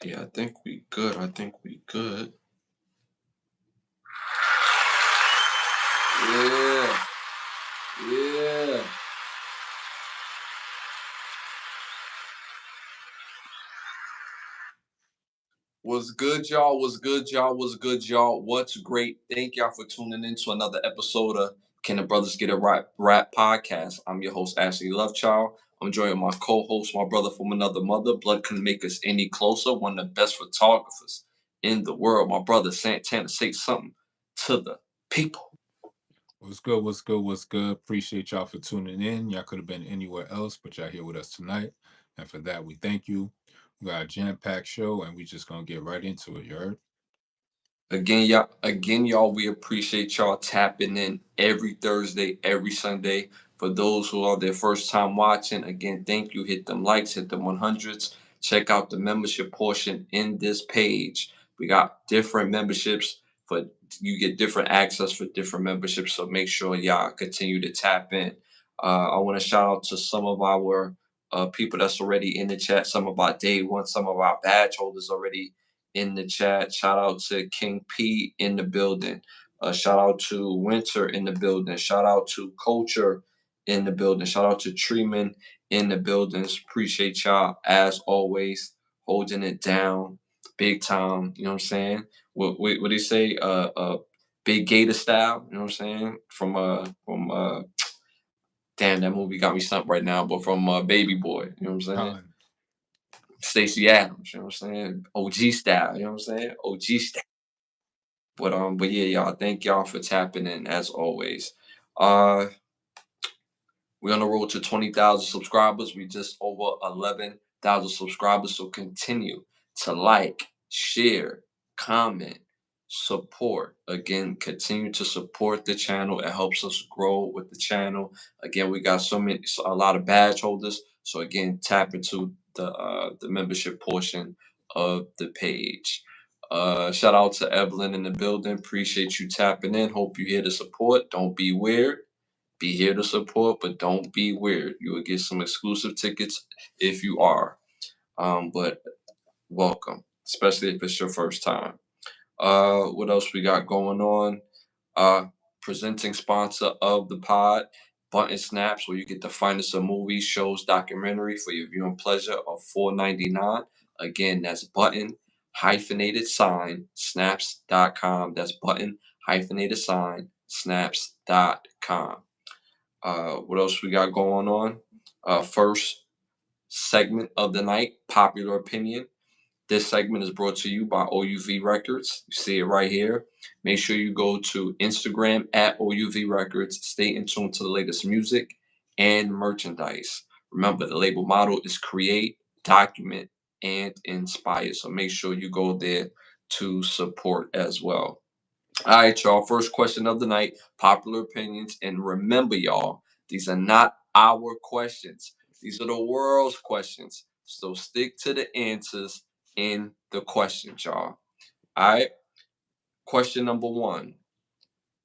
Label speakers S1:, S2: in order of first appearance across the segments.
S1: Yeah, I think we good. I think we good. Yeah. Yeah. What's good, y'all? What's good, y'all? What's good, y'all? What's great? Thank y'all for tuning in to another episode of Can the Brothers Get It Rap podcast. I'm your host, Ashley Lovechild. I'm joined with my co-host, my brother from another mother. Blood couldn't make us any closer. One of the best photographers in the world. My brother Santana. Say something to the people.
S2: What's good? What's good? What's good? Appreciate y'all for tuning in. Y'all could have been anywhere else, but y'all here with us tonight. And for that, we thank you. We got a jam-packed show, and we just gonna get right into it. You heard?
S1: Again, y'all, we appreciate y'all tapping in every Thursday, every Sunday. For those who are their first time watching, again, thank you. Hit them likes, hit them 100s. Check out the membership portion in this page. We got different memberships for you get different access for different memberships. So make sure y'all continue to tap in. I want to shout out to some of our people that's already in the chat, some of our day one, some of our badge holders already in the chat. Shout out to King P in the building. Shout out to Winter in the building. Shout out to Culture in the building. Shout out to Treeman in the buildings. Appreciate y'all as always holding it down big time. You know what I'm saying? What do you say? Big Gator style. You know what I'm saying? From damn, that movie got me stumped right now. But from Baby Boy. You know what I'm saying?
S2: Done.
S1: Stacey Adams, you know what I'm saying? OG style, you know what I'm saying? OG style. But yeah, y'all, thank y'all for tapping in as always. Uh we're on the road to 20,000 subscribers. We just over 11,000 subscribers. So continue to like, share, comment, support. Again, continue to support the channel. It helps us grow with the channel. Again, we got a lot of badge holders. So again, tap into the membership portion of the page. Shout out to Evelyn in the building. Appreciate you tapping in. Hope you here to support. Don't be weird. Be here to support, but don't be weird. You will get some exclusive tickets if you are. But welcome, especially if it's your first time. What else we got going on? Presenting sponsor of the pod, Button Snaps, where you get the finest of movies, shows, documentary for your viewing pleasure of $4.99. Again, that's button hyphenated sign snaps.com. That's button hyphenated sign snaps.com. What else we got going on? First segment of the night, popular opinion. This segment is brought to you by OUV Records. You see it right here. Make sure you go to Instagram at OUV Records. Stay in tune to the latest music and merchandise. Remember, the label motto is create, document, and inspire. So make sure you go there to support as well. All right, y'all. First question of the night, popular opinions. And remember, y'all, these are not our questions. These are the world's questions. So stick to the answers in the questions, y'all. All right. Question number one.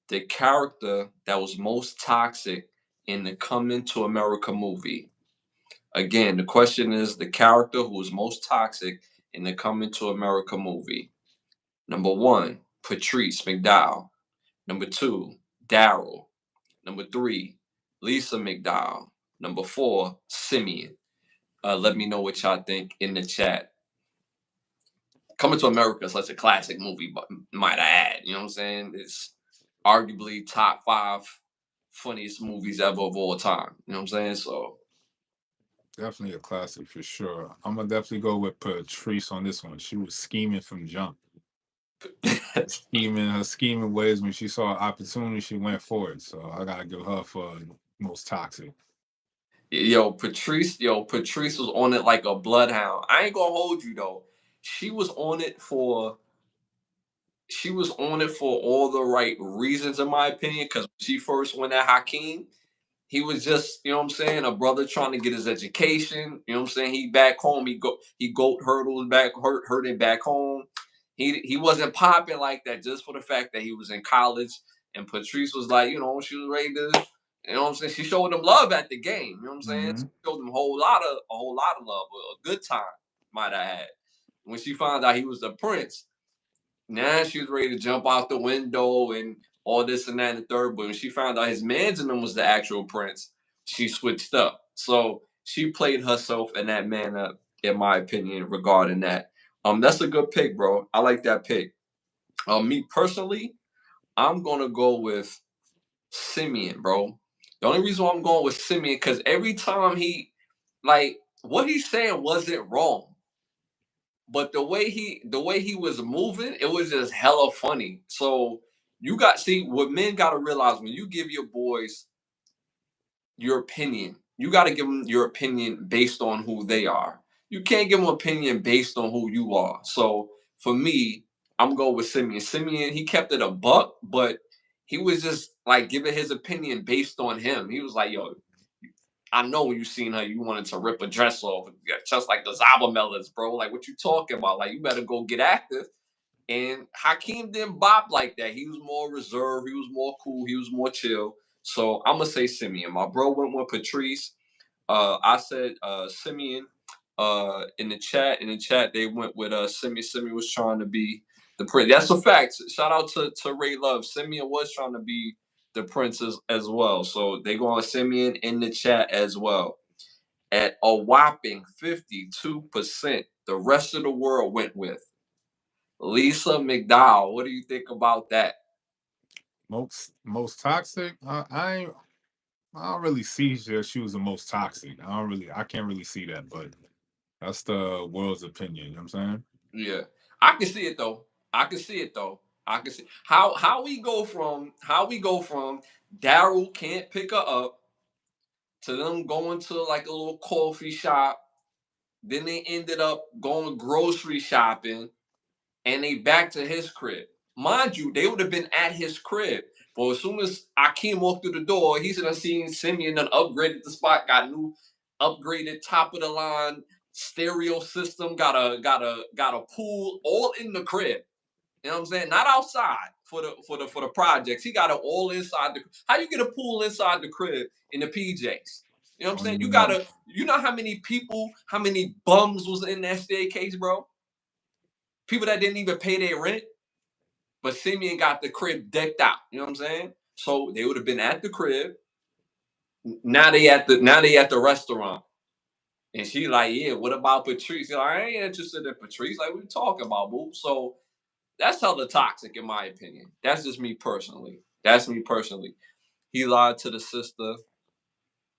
S1: The character that was most toxic in the Coming to America movie. Again, the question is the character who was most toxic in the Coming to America movie. Number one, Patrice McDowell. Number two, Daryl. Number three, Lisa McDowell. Number four, Simeon. Let me know what y'all think in the chat. Coming to America is such a classic movie, but might I add, you know what I'm saying? It's arguably top five funniest movies ever of all time. You know what I'm saying? So
S2: Definitely a classic for sure. I'm gonna definitely go with Patrice on this one. She was scheming from jump. Scheming her scheming ways when she saw an opportunity, she went for it. So I gotta give her for most toxic.
S1: Patrice was on it like a bloodhound. I ain't gonna hold you though. She was on it for she was on it for all the right reasons, in my opinion. Because when she first went at Hakeem, he was just, you know what I'm saying, a brother trying to get his education. You know what I'm saying? He back home, he goat hurdles back hurting back home. He wasn't popping like that just for the fact that he was in college. And Patrice was like, she was ready to, you know what I'm saying? She showed him love at the game. You know what I'm saying?
S2: Mm-hmm.
S1: She showed him a whole lot of love, a good time, might I add. When she found out he was the prince, now she was ready to jump out the window and all this and that and the third. But when she found out his man's in them was the actual prince, she switched up. So she played herself in that manner, in my opinion, regarding that. That's a good pick, bro. I like that pick. Me personally, I'm gonna go with Simeon, bro. The only reason why I'm going with Simeon, because every time like, what he's saying wasn't wrong, but the way he was moving, it was just hella funny. So you got see what men got to realize when you give your boys your opinion, you got to give them your opinion based on who they are. You can't give them opinion based on who you are. So for me, I'm going with Simeon. Simeon, he kept it a buck, but he was just like giving his opinion based on him. He was like, "Yo, I know when you seen her, you wanted to rip a dress off, just like the Zabamellas, bro. Like, what you talking about? Like, you better go get active." And Hakeem didn't bop like that. He was more reserved. He was more cool. He was more chill. So I'm gonna say Simeon. My bro went with Patrice. I said Simeon. In the chat, they went with Simeon. Simeon was trying to be the prince. That's a fact. Shout out to Ray Love. Simeon was trying to be the prince as well. So they go on Simeon in the chat as well. At a whopping 52%, the rest of the world went with Lisa McDowell. What do you think about that?
S2: Most toxic. I don't really see that she was the most toxic. I can't really see that, but that's the world's opinion. You know what I'm saying?
S1: Yeah, I can see it though. I can see it though. I can see how we go from Daryl can't pick her up to them going to like a little coffee shop. Then they ended up going grocery shopping and they back to his crib. Mind you, they would have been at his crib. But as soon as Akeem walked through the door, he's gonna see Simeon done upgraded the spot, got new upgraded top of the line stereo system, got a pool all in the crib. You know what I'm saying? Not outside for the projects. He got it all inside the. How you get a pool inside the crib in the PJs? You know what I'm
S2: I don't
S1: saying?
S2: even know.
S1: You know how many people, how many bums was in that staircase, bro? People that didn't even pay their rent, but Simeon got the crib decked out. You know what I'm saying? So they would have been at the crib. Now they at the restaurant. And she like, yeah, what about Patrice? Like, I ain't interested in Patrice. Like, what you talking about, boo? So that's hella toxic, in my opinion. That's just me personally. That's me personally. He lied to the sister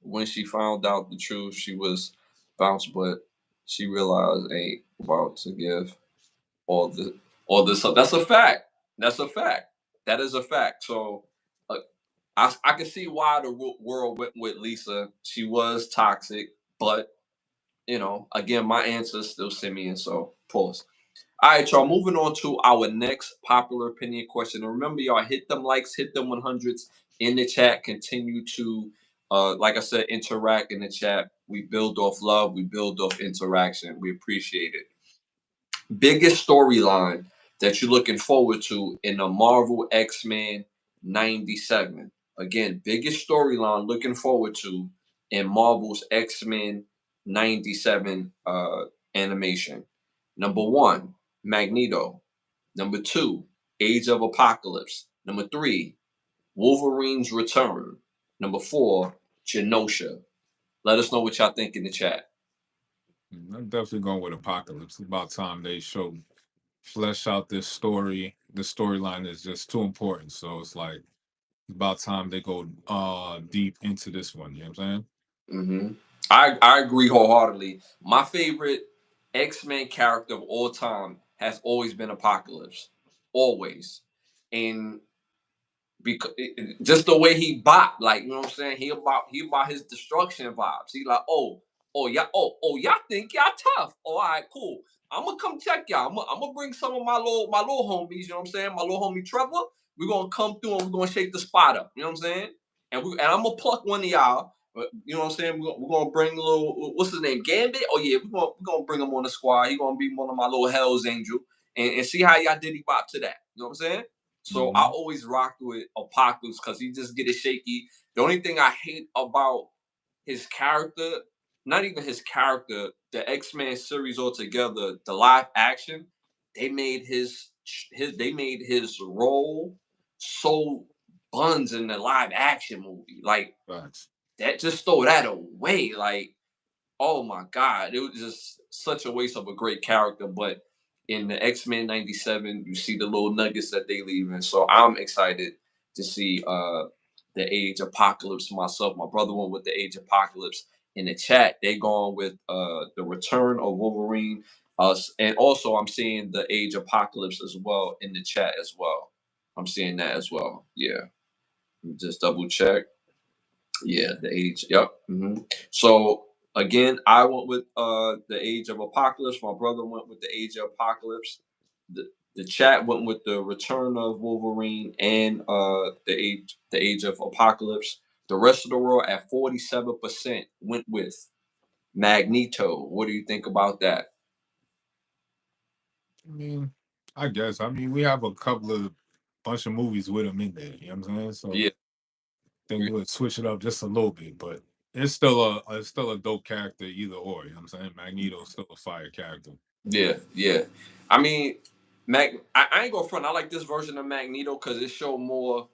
S1: when she found out the truth. She was bounced, but she realized ain't about to give all the all this up. That's a fact. That's a fact. That is a fact. So uh, I can see why the world went with Lisa. She was toxic, but again, my answer is still Simeon. So pause. All right, y'all. Moving on to our next popular opinion question. And remember, y'all, hit them likes, hit them 100s in the chat. Continue to, like I said, interact in the chat. We build off love. We build off interaction. We appreciate it. Biggest storyline that you're looking forward to in the Marvel X-Men 97. Again, biggest storyline looking forward to in Marvel's X-Men 97 animation. Number one, Magneto. Number two, Age of Apocalypse. Number three, Wolverine's Return. Number four, Genosha. Let us know what y'all think in the chat.
S2: I'm definitely going with Apocalypse. It's about time they show flesh out this story. The storyline is just too important. So it's like it's about time they go deep into this one. You know what I'm saying?
S1: hmm I agree wholeheartedly. My favorite X-Men character of all time has always been Apocalypse, always, and because just the way he bop, like, you know what I'm saying. He about his destruction vibes. He like, oh yeah, oh y'all think y'all tough. Oh, all right, cool. I'm gonna come check y'all. I'm gonna bring some of my little homies. You know what I'm saying? My little homie Trevor. We're gonna come through and we're gonna shake the spot up. You know what I'm saying? And I'm gonna pluck one of y'all. You know what I'm saying? We're gonna bring a little, what's his name, Gambit. Oh yeah, we're gonna bring him on the squad. He gonna be one of my little Hell's Angel, and see how y'all diddy bop to that. You know what I'm saying? So I
S2: Mm-hmm.
S1: always rocked with Apocalypse because he just get it shaky. The only thing I hate about his character not even his character, the X-Men series altogether, the live action, they made his role so buns in the live action movie. Like
S2: Facts.
S1: that just throw that away. Like, oh my god, it was just such a waste of a great character. But in the X-Men '97, you see the little nuggets that they leave in. So I'm excited to see the Age Apocalypse myself. My brother went with the Age Apocalypse. In the chat, they gone with the Return of Wolverine. And also I'm seeing the Age Apocalypse as well in the chat as well. I'm seeing that as well. Yeah. Just double check. Yeah, the age. Yep. So again, I went with the Age of Apocalypse. My brother went with the Age of Apocalypse. The chat went with the Return of Wolverine and the Age of Apocalypse. The rest of the world at 47% went with Magneto. What do you think about that?
S2: I mean, I guess. I mean, we have a couple of bunch of movies with him in there. You know what I'm saying? So
S1: Yeah,
S2: I think we'll switch it up just a little bit, but it's still a dope character either or. You know what I'm saying? Magneto's still a fire character.
S1: yeah, yeah. I mean, I ain't gonna front. I like this version of Magneto because it showed more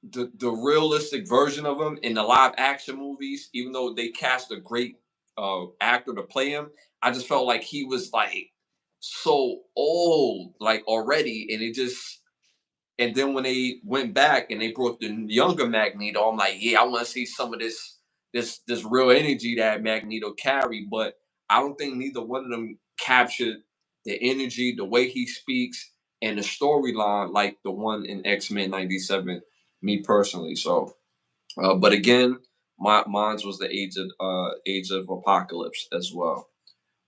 S1: the realistic version of him in the live action movies, even though they cast a great actor to play him, I just felt like he was like so old, like already, and it just. And then when they went back and they brought the younger Magneto, I'm like, yeah, I want to see some of this real energy that Magneto carried. But I don't think neither one of them captured the energy, the way he speaks, and the storyline like the one in X-Men '97. Me personally, so. But again, mine's was the Age of Apocalypse as well.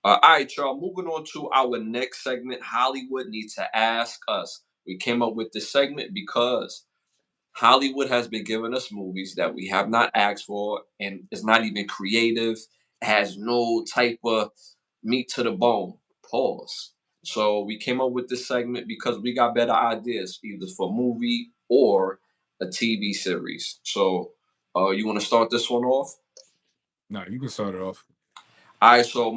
S1: All right, y'all. Moving on to our next segment, Hollywood Need to Ask Us. We came up with this segment because Hollywood has been giving us movies that we have not asked for, and it's not even creative. It has no type of meat to the bone. Pause. So we came up with this segment because we got better ideas, either for movie or a TV series. So, you want to start this one off?
S2: Nah, you can start it off.
S1: All right. So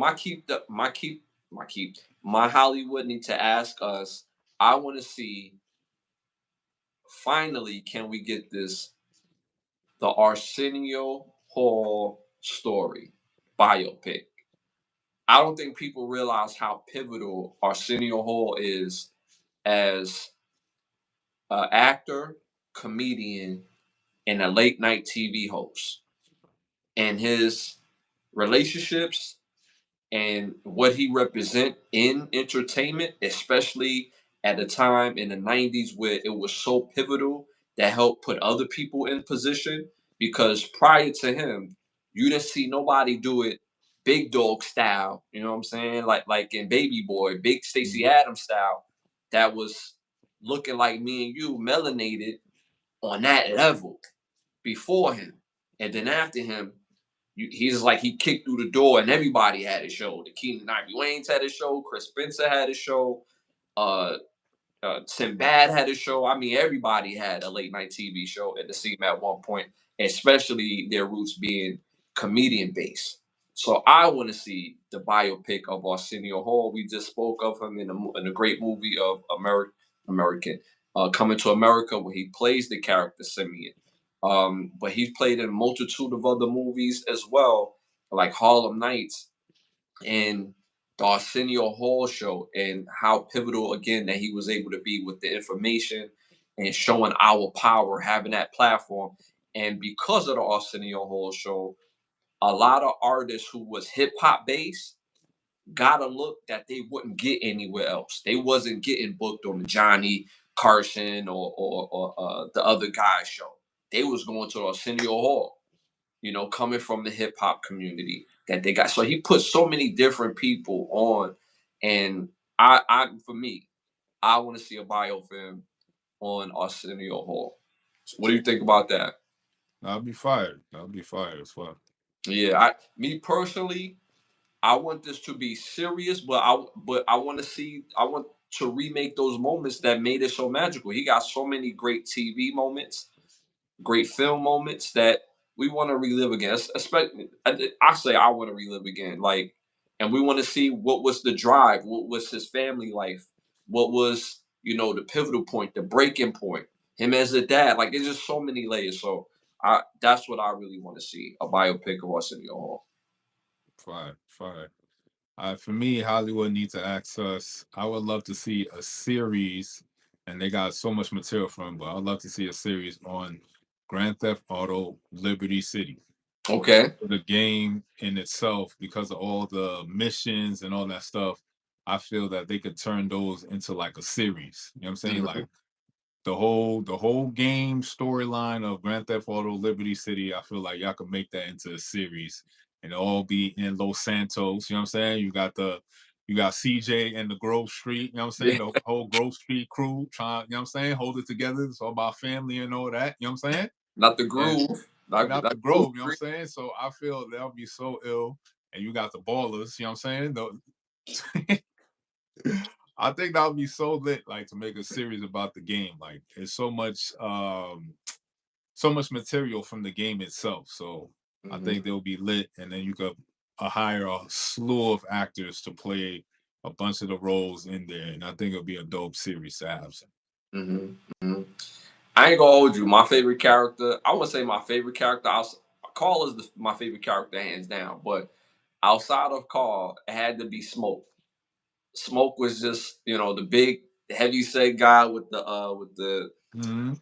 S1: my Hollywood Need to Ask Us. I want to see. Finally, can we get this the Arsenio Hall story biopic? I don't think people realize how pivotal Arsenio Hall is as an actor, comedian, and a late night TV host. And his relationships and what he represent in entertainment, especially at a time in the '90s where it was so pivotal that helped put other people in position. Because prior to him, you didn't see nobody do it big dog style. You know what I'm saying? Like in Baby Boy, Big Stacey
S2: Mhm.
S1: Adams style. That was looking like me and you, melanated on that level before him, and then after him, he's like he kicked through the door and everybody had a show. The Keenan Ivory Wayans had a show. Chris Spencer had a show. Uh, Sinbad had a show. I mean, everybody had a late night TV show at the scene at one point, especially their roots being comedian based. So I want to see the biopic of Arsenio Hall. We just spoke of him in a great movie of American Coming to America, where he plays the character Simeon. But he's played in a multitude of other movies as well, like Harlem Nights and the Arsenio Hall show, and how pivotal again that he was able to be with the information and showing our power, having that platform. And because of the Arsenio Hall show, a lot of artists who was hip hop based got a look that they wouldn't get anywhere else. They wasn't getting booked on the Johnny Carson or the other guy's show. They was going to Arsenio Hall, coming from the hip hop community that they got. So he put so many different people on, and for me, I want to see a biofilm on Arsenio Hall. So what do you think about that?
S2: I'll be fired. I'll be fired as well.
S1: Yeah, me personally, I want this to be serious, but I want to see. I want to remake those moments that made it so magical. He got so many great TV moments, great film moments that we want to relive again. Especially, I say I want to relive again. Like, and we want to see what was the drive, what was his family life, what was the pivotal point, the breaking point, him as a dad. Like, there's just so many layers. So that's what I really want to see, a biopic of Arsenio Hall.
S2: Fire, fire. For me, Hollywood needs to ask us. I would love to see a series, and they got so much material from, but I'd love to see a series on Grand Theft Auto Liberty City.
S1: Okay.
S2: The game in itself, because of all the missions and all that stuff, I feel that they could turn those into like a series. You know what I'm saying?
S1: Mhm.
S2: Like the whole game storyline of Grand Theft Auto Liberty City, I feel like y'all could make that into a series and all be in Los Santos. You know what I'm saying? You got CJ and the Grove Street, you know what I'm saying?
S1: Yeah.
S2: The whole Grove Street crew trying, you know what I'm saying, hold it together. It's all about family and all that, you know what I'm saying?
S1: Not the
S2: And
S1: groove. Not,
S2: not
S1: not
S2: the
S1: Grove
S2: Grove, you know what
S1: Street.
S2: I'm saying? So I feel that'll be so ill. And you got the ballers, you know what I'm saying? I think that would be so lit, like to make a series about the game. Like there's so much material from the game itself. So I
S1: Hmm.
S2: think they'll be lit, and then you could hire a slew of actors to play a bunch of the roles in there, and I think it'll be a dope series to have.
S1: Hmm. Hmm. I ain't gonna hold you. My favorite character, I would say my favorite character. Carl is my favorite character, hands down. But outside of Carl, it had to be Smoke. Smoke was just, the big heavy set guy with the
S2: Mm-hmm.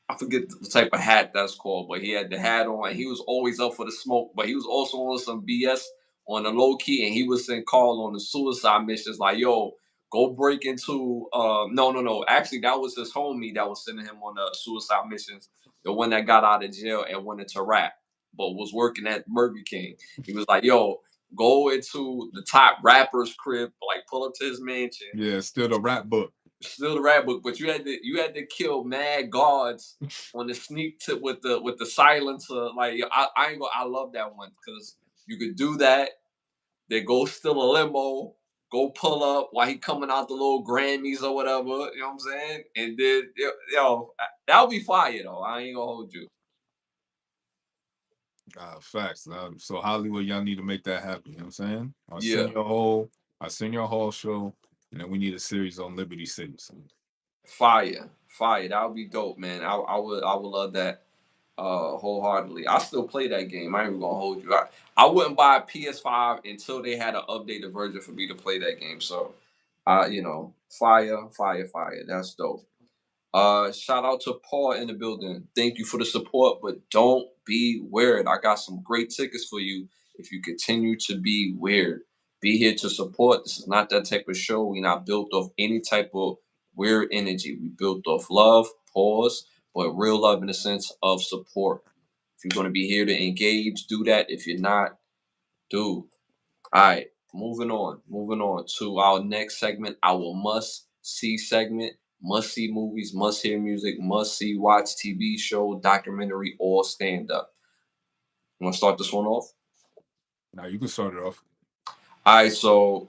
S1: I forget the type of hat that's called, but he had the hat on. He was always up for the smoke, but he was also on some BS on the low key, and he was sending Carl on the suicide missions. Like, yo, go break into. No, no, no. Actually, that was his homie that was sending him on the suicide missions. The one that got out of jail and wanted to rap, but was working at Burger King. He was like, yo, go into the top rapper's crib, like pull up to his mansion,
S2: Yeah, still the rap book.
S1: still the rap book, but you had to kill mad guards on the sneak tip with the silencer. Like, I ain't gonna, I love that one because you could do that. Then go steal a limo, go pull up while he coming out the little Grammys or whatever. You know what I'm saying? And then that'll be fire though. I ain't gonna hold you.
S2: Facts. So Hollywood, y'all need to make that happen. You know what I'm saying?
S1: Yeah,
S2: I'll send your whole show, and then we need a series on Liberty City. So,
S1: fire, fire. That would be dope, man. I would love that wholeheartedly. I still play that game. I ain't even gonna hold you. I wouldn't buy a PS5 until they had an updated version for me to play that game. So, fire, fire, fire. That's dope. Shout out to Paul in the building. Thank you for the support, but don't be weird. I got some great tickets for you if you continue to be weird. Be here to support. This is not that type of show. We're not built off any type of weird energy. We built off love, pause, but real love in the sense of support. If you're going to be here to engage, do that. If you're not, dude, all right, moving on. Moving on to our next segment, our must see segment. Must see movies, must hear music, must see watch TV show, documentary, or stand up. You want to start this one off?
S2: now you can start it off.
S1: All right, so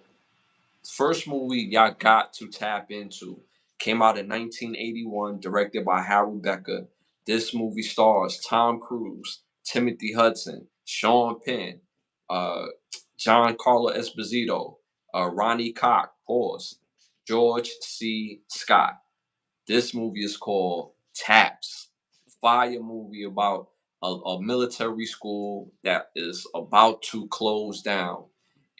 S1: first movie y'all got to tap into came out in 1981, directed by Harold Becker. This movie stars Tom Cruise, Timothy Hudson, Sean Penn, uh, John Carlo Esposito, Ronnie Cox, pause, George C. Scott. This movie is called Taps. Fire movie about a military school that is about to close down.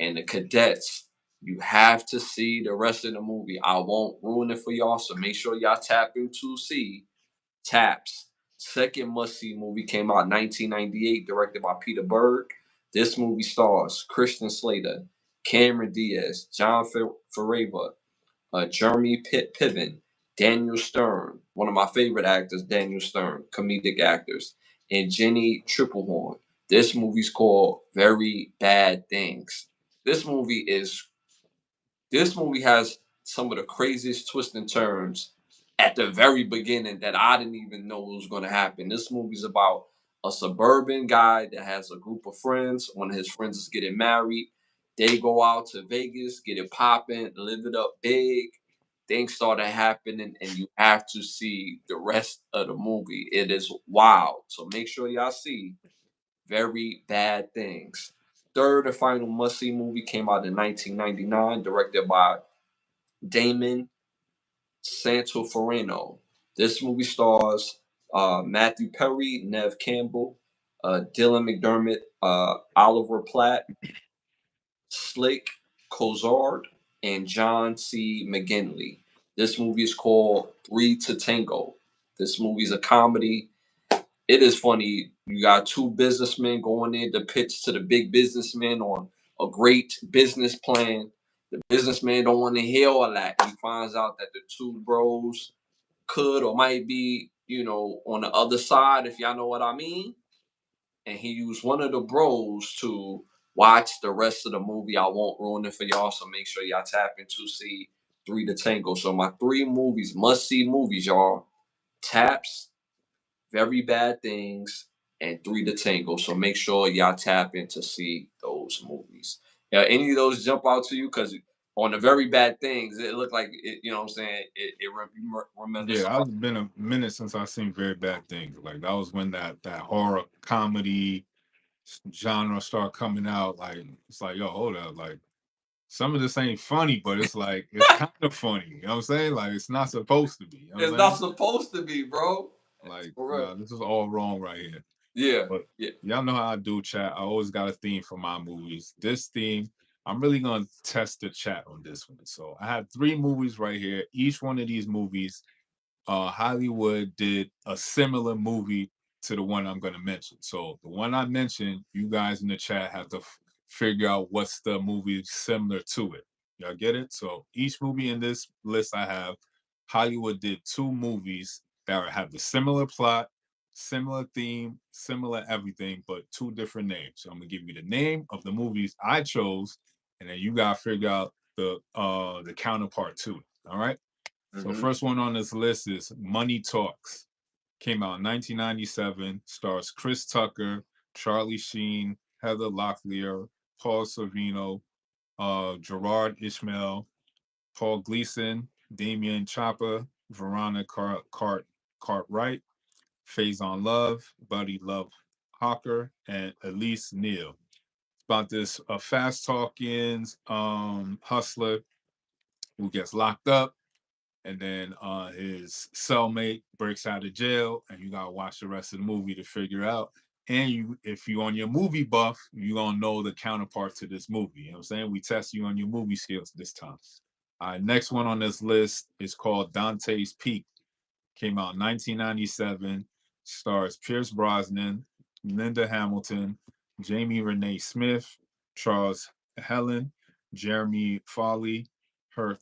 S1: And the cadets, you have to see the rest of the movie. I won't ruin it for y'all, so make sure y'all tap into see Taps. Second must see movie came out 1998, directed by Peter Berg. This movie stars Christian Slater, Cameron Diaz, John Fareva, Jeremy Piven, Daniel Stern, one of my favorite actors, Daniel Stern, comedic actors, and Jenny Triplehorn. This movie's called Very Bad Things. This movie is this movie has some of the craziest twists and turns at the very beginning that I didn't even know was going to happen. This movie's about a suburban guy that has a group of friends. One of his friends is getting married. They go out to Vegas, get it popping, live it up big. things started happening, and you have to see the rest of the movie. It is wild. So make sure y'all see Very Bad Things. Third and final must see movie came out in 1999, directed by Damon Santofarino. This movie stars Matthew Perry, Nev Campbell, Dylan McDermott, Oliver Platt, Slick Cozard, and John C. McGinley. This movie is called Three to Tango. This movie is a comedy. It is funny. You got two businessmen going in to pitch to the big businessman on a great business plan. The businessman don't want to hear all that. He finds out that the two bros could or might be, on the other side, if y'all know what I mean. And he used one of the bros to watch the rest of the movie. I won't ruin it for y'all, so make sure y'all tap into see Three to Tango. So my three movies, must see movies, y'all. Taps, Very Bad Things, and Three to Tango. So make sure y'all tap in to see those movies. Yeah, any of those jump out to you? Because on the Very Bad Things, it looked like it, you know what I'm saying. Remember
S2: Yeah, it's been a minute since I seen Very Bad Things. Like that was when that horror comedy genre started coming out. Like it's like, yo, hold up, like some of this ain't funny, but it's like it's kind of funny. You know what I'm saying? Like it's not supposed to be. You know
S1: It's
S2: what I'm
S1: not
S2: saying?
S1: supposed to be, bro.
S2: Like,
S1: For real.
S2: nah, this is all wrong right here.
S1: Yeah,
S2: But
S1: yeah.
S2: y'all know how I do, chat. I always got a theme for my movies. This theme, I'm really gonna test the chat on this one. So I have three movies right here. Each one of these movies, Hollywood did a similar movie to the one I'm going to mention. So the one I mentioned, you guys in the chat have to figure out what's the movie similar to it. Y'all get it? So each movie in this list I have, Hollywood did two movies that have the similar plot, similar theme, similar everything, but two different names. So I'm gonna give you the name of the movies I chose, and then you gotta figure out the counterpart to it. All right. So
S1: Mm-hmm.
S2: first one on this list is Money Talks. Came out in 1997. Stars Chris Tucker, Charlie Sheen, Heather Locklear, Paul Sorvino, Gerard Ishmael, Paul Gleason, Damian Chopper, Cartwright, Faison Love, Buddy Love Hawker, and Elise Neal. It's about this fast talking hustler who gets locked up, and then his cellmate breaks out of jail, and you gotta watch the rest of the movie to figure out. And if you on your movie buff, you gonna know the counterpart to this movie. You know what I'm saying? We test you on your movie skills this time. All right, next one on this list is called Dante's Peak. Came out in 1997. Stars Pierce Brosnan, Linda Hamilton, Jamie Renee Smith, Charles Helen, Jeremy Foley, Kirk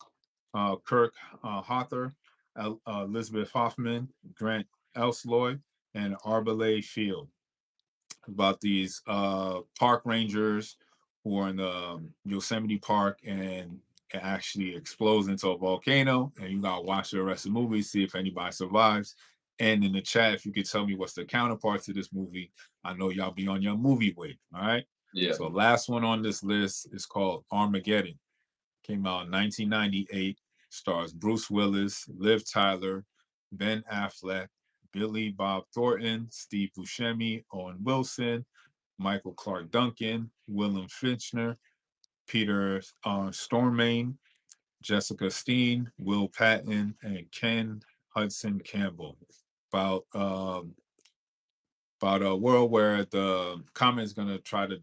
S2: Hawthor, Elizabeth Hoffman, Grant Elsloy, and Arbale Field. About these park rangers who are in the Yosemite Park, and it actually explodes into a volcano, and you gotta watch the rest of the movie, see if anybody survives. And in the chat, if you could tell me what's the counterpart to this movie, I know y'all be on your movie wave. All right.
S1: Yeah.
S2: So last one on this list is called Armageddon. Came out in 1998. Stars Bruce Willis, Liv Tyler, Ben Affleck, Billy Bob Thornton, Steve Buscemi, Owen Wilson, Michael Clark Duncan, Willem Finchner, Peter Stormare, Jessica Steen, Will Patton, and Ken Hudson Campbell. About a world where the comet is going to try to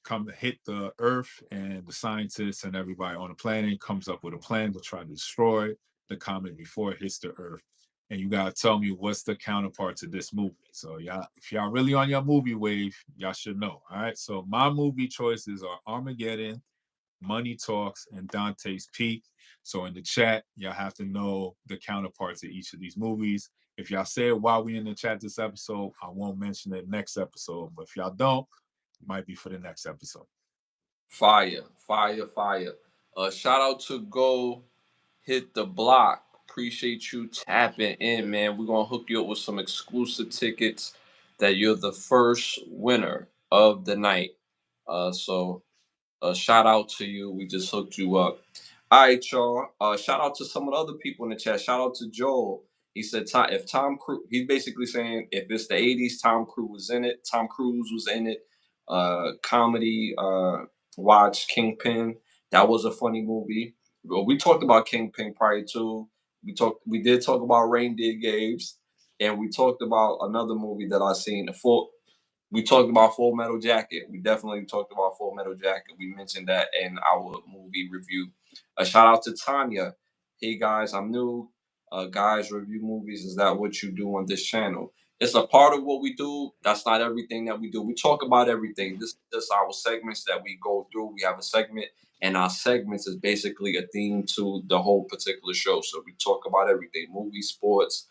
S2: come hit the Earth, and the scientists and everybody on the planet comes up with a plan to try to destroy the comet before it hits the Earth. And you gotta tell me what's the counterpart to this movie. So y'all, if y'all really on your movie wave, y'all should know. All right. So my movie choices are Armageddon, Money Talks, and Dante's Peak. So in the chat, y'all have to know the counterparts of each of these movies. If y'all say it while we in the chat this episode, I won't mention it next episode. But if y'all don't, it might be for the next episode.
S1: Fire, fire, fire. Shout out to Go Hit the Block. Appreciate you tapping in, man. We're gonna hook you up with some exclusive tickets that you're the first winner of the night. So shout out to you. We just hooked you up. All right, y'all. Shout out to some of the other people in the chat. Shout out to Joel. He said, if Tom Cruise, he's basically saying if it's the 80s, Tom Cruise was in it. Tom Cruise was in it. Comedy, watch Kingpin. That was a funny movie. Well, we talked about Kingpin prior to. We did talk about Reindeer Games, and we talked about another movie that I seen. We talked about Full Metal Jacket. We definitely talked about Full Metal Jacket. We mentioned that in our movie review. A shout out to Tanya. Hey guys, I'm new. Guys, review movies. Is that what you do on this channel? It's a part of what we do. That's not everything that we do. We talk about everything. This is just our segments that we go through. We have a segment, and our segments is basically a theme to the whole particular show. So we talk about everything: movies, sports,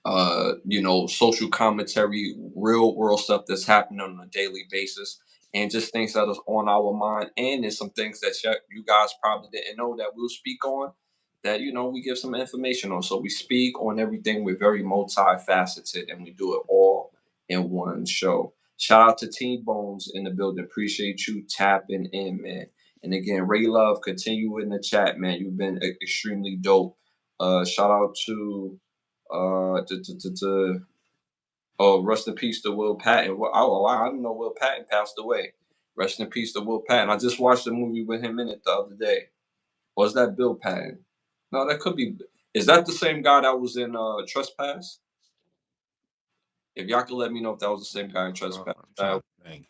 S1: social commentary, real world stuff that's happening on a daily basis, and just things that is on our mind. And there's some things that you guys probably didn't know that we'll speak on that, we give some information on. So we speak on everything. We're very multifaceted and we do it all in one show. Shout out to Team Bones in the building. Appreciate you tapping in, man. And again, Ray Love, continue in the chat, man. You've been extremely dope. Shout out to uh, to, to, to, to oh, rest in peace to Will Patton. Oh, wow, I didn't know Will Patton passed away. Rest in peace to Will Patton. I just watched a movie with him in it the other day. Was that Bill Patton? No, that could be. Is that the same guy that was in Trespass? If y'all could let me know if that was the same guy in Trespass.
S2: I'm trying to think.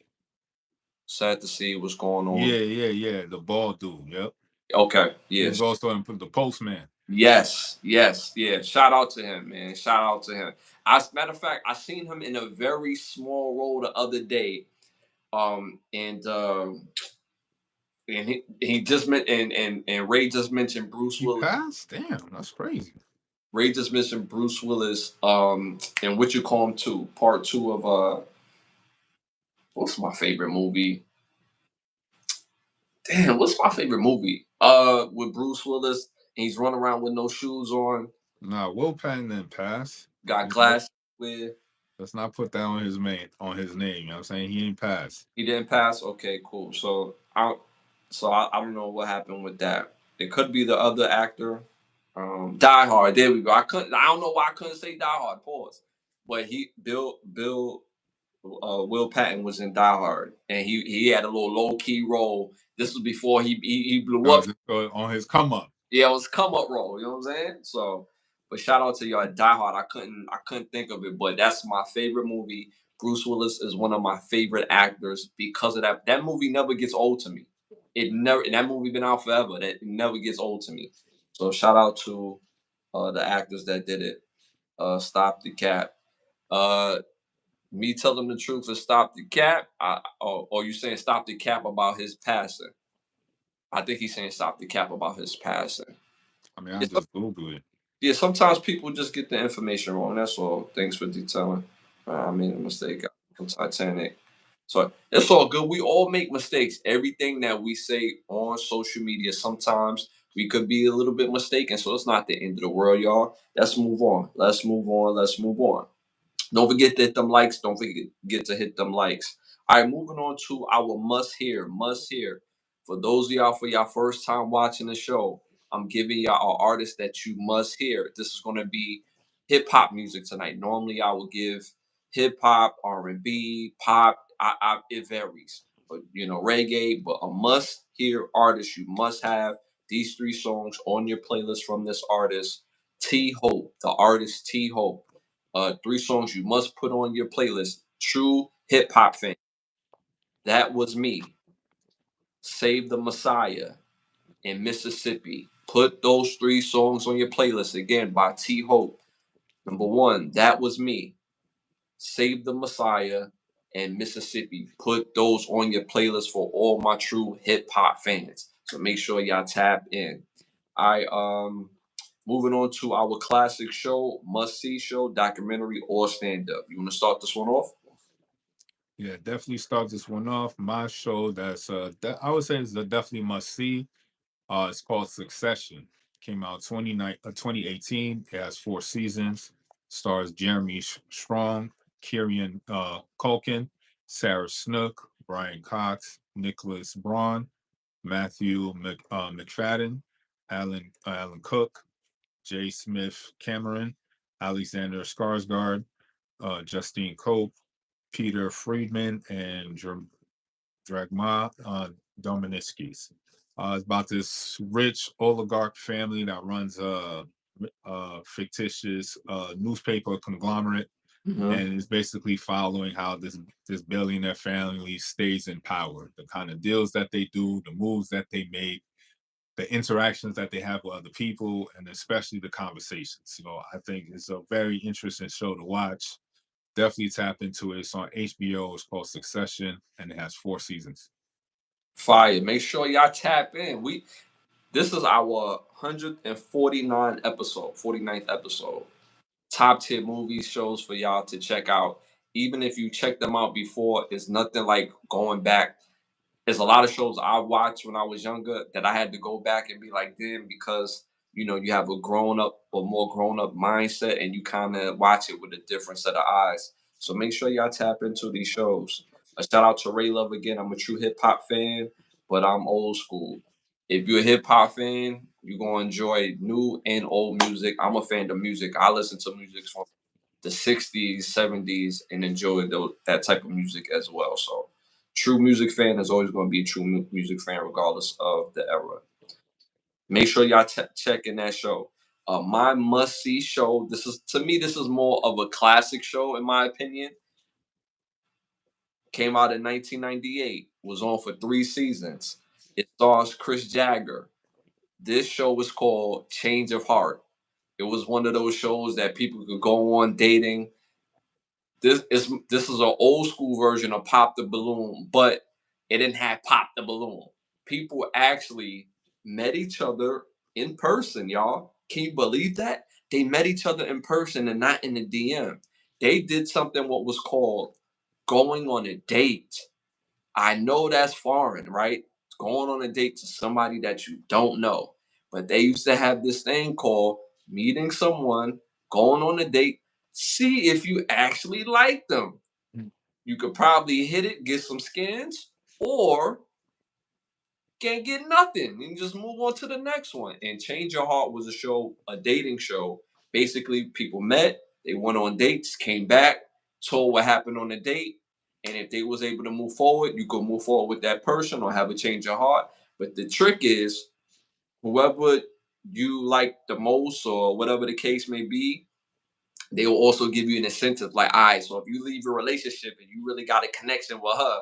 S1: Sad to see what's going on.
S2: Yeah. The bald dude. Yep.
S1: Okay.
S2: He
S1: Yes.
S2: was also in the Postman.
S1: Yes. Yeah. Shout out to him, man. Shout out to him. As matter of fact, I seen him in a very small role the other day. And he just meant and Ray just mentioned Bruce
S2: He
S1: Willis.
S2: passed? Damn, that's crazy.
S1: Ray just mentioned Bruce Willis. And what you call him too? Part two of what's my favorite movie? Damn, what's my favorite movie? With Bruce Willis, and he's running around with no shoes on.
S2: Nah, Will Patton didn't pass.
S1: Got glasses with.
S2: Let's not put that on his name. You know what I'm saying? He ain't pass.
S1: He didn't pass. Okay, cool. So I don't know what happened with that. It could be the other actor. Die Hard. There we go. I don't know why I couldn't say Die Hard. Pause. But Will Patton was in Die Hard, and he had a little low key role. This was before he blew up.
S2: On his come up.
S1: Yeah, it was come up role. You know what I'm saying? So, but shout out to y'all. Die Hard. I couldn't think of it, but that's my favorite movie. Bruce Willis is one of my favorite actors because of that. That movie never gets old to me. That movie been out forever. That never gets old to me. So shout out to the actors that did it. Stop the Cap. Me telling the truth is Stop the Cap. Or you saying Stop the Cap about his passing? I think he's saying Stop the Cap about his passing.
S2: I mean, I just Googled it.
S1: Yeah, sometimes people just get the information wrong. That's all. Thanks for detailing. I made a mistake on Titanic. So it's all good. We all make mistakes. Everything that we say on social media, sometimes we could be a little bit mistaken. So it's not the end of the world, y'all. Let's move on. Let's move on. Don't forget to hit them likes. Don't forget to hit them likes. All right, moving on to our must hear. Must hear. For those of y'all, for y'all first time watching the show, I'm giving y'all an artist that you must hear. This is going to be hip hop music tonight. Normally, I would give hip hop, R&B, pop. It varies, but reggae. But a must hear artist, you must have these three songs on your playlist from this artist, T Hope. The artist T Hope. Three songs you must put on your playlist. True hip hop fan. That Was Me, Save the Messiah, and Mississippi. Put those three songs on your playlist again by T Hope. Number one, That Was Me, Save the Messiah, and Mississippi. Put those on your playlist for all my true hip hop fans. So make sure y'all tap in. Moving on to our classic show, must see show, documentary, or stand up. You want to start this one off?
S2: Yeah, definitely start this one off. My show that's I would say is a definitely must see. It's called Succession. Came out 2018. It has 4 seasons. Stars Jeremy Strong, Kieran Culkin, Sarah Snook, Brian Cox, Nicholas Braun, Matthew McFadden, Alan Cook, J. Smith Cameron, Alexander Skarsgård, Justine Cope, Peter Friedman, and Dragma Dominiskis. It's about this rich oligarch family that runs a fictitious newspaper conglomerate, and it's basically following how this billionaire family stays in power, the kind of deals that they do, the moves that they make, the interactions that they have with other people, and especially the conversations. I think it's a very interesting show to watch. Definitely tap into it. It's on HBO. It's called Succession, and it has 4 seasons.
S1: Fire. Make sure y'all tap in. This is our 149 episode, 49th episode. Top tier movie shows for y'all to check out. Even if you checked them out before, it's nothing like going back. There's a lot of shows I watched when I was younger that I had to go back and be like, damn, because you have a grown up or more grown up mindset and you kind of watch it with a different set of eyes. So make sure y'all tap into these shows. A shout out to Ray Love again. I'm a true hip hop fan, but I'm old school. If you're a hip hop fan, you're gonna enjoy new and old music. I'm a fan of music. I listen to music from the 60s, 70s, and enjoy that type of music as well. So, true music fan is always going to be a true music fan, regardless of the era. Make sure y'all check in that show. My must see show. This is to me. This is more of a classic show, in my opinion. Came out in 1998. Was on for 3 seasons. It stars Chris Jagger. This show was called Change of Heart. It was one of those shows that people could go on dating. This is an old school version of Pop the Balloon, but it didn't have Pop the Balloon. People actually met each other in person, y'all. Can you believe that? They met each other in person and not in the DM. They did something what was called going on a date. I know that's foreign, right? Going on a date to somebody that you don't know. But they used to have this thing called meeting someone, going on a date, see if you actually like them. You could probably hit it, get some skins, or can't get nothing and just move on to the next one. And Change Your Heart was a show, a dating show. Basically, people met, they went on dates, came back, told what happened on the date, and if they was able to move forward, you could move forward with that person or have a change of heart. But the trick is, whoever you like the most or whatever the case may be, they will also give you an incentive. Like, all right, so if you leave your relationship and you really got a connection with her,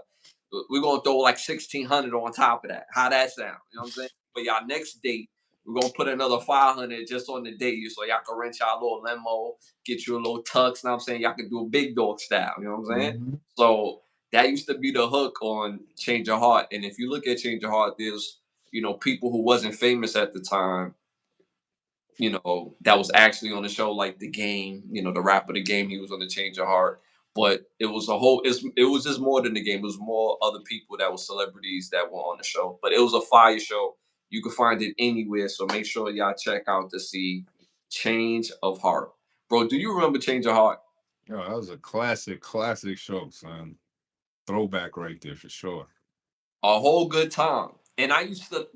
S1: we're gonna throw like 1,600 on top of that. How that sound? You know what I'm saying? For y'all next date, we're gonna put another 500 just on the date, so y'all can rent y'all a little limo, get you a little tux. You know what I'm saying? Y'all can do a big dog style. You know what I'm saying?
S2: Mm-hmm.
S1: So that used to be the hook on Change Your Heart. And if you look at Change Your Heart, there's people who wasn't famous at the time, that was actually on the show, like The Game, the rapper The Game, he was on the Change Your Heart. But it was just more than The Game. It was more other people that were celebrities that were on the show. But it was a fire show. You can find it anywhere. So make sure y'all check out to see Change of Heart. Bro, do you remember Change of Heart?
S2: Yo, that was a classic show, son. Throwback right there for sure.
S1: A whole good time. And I used to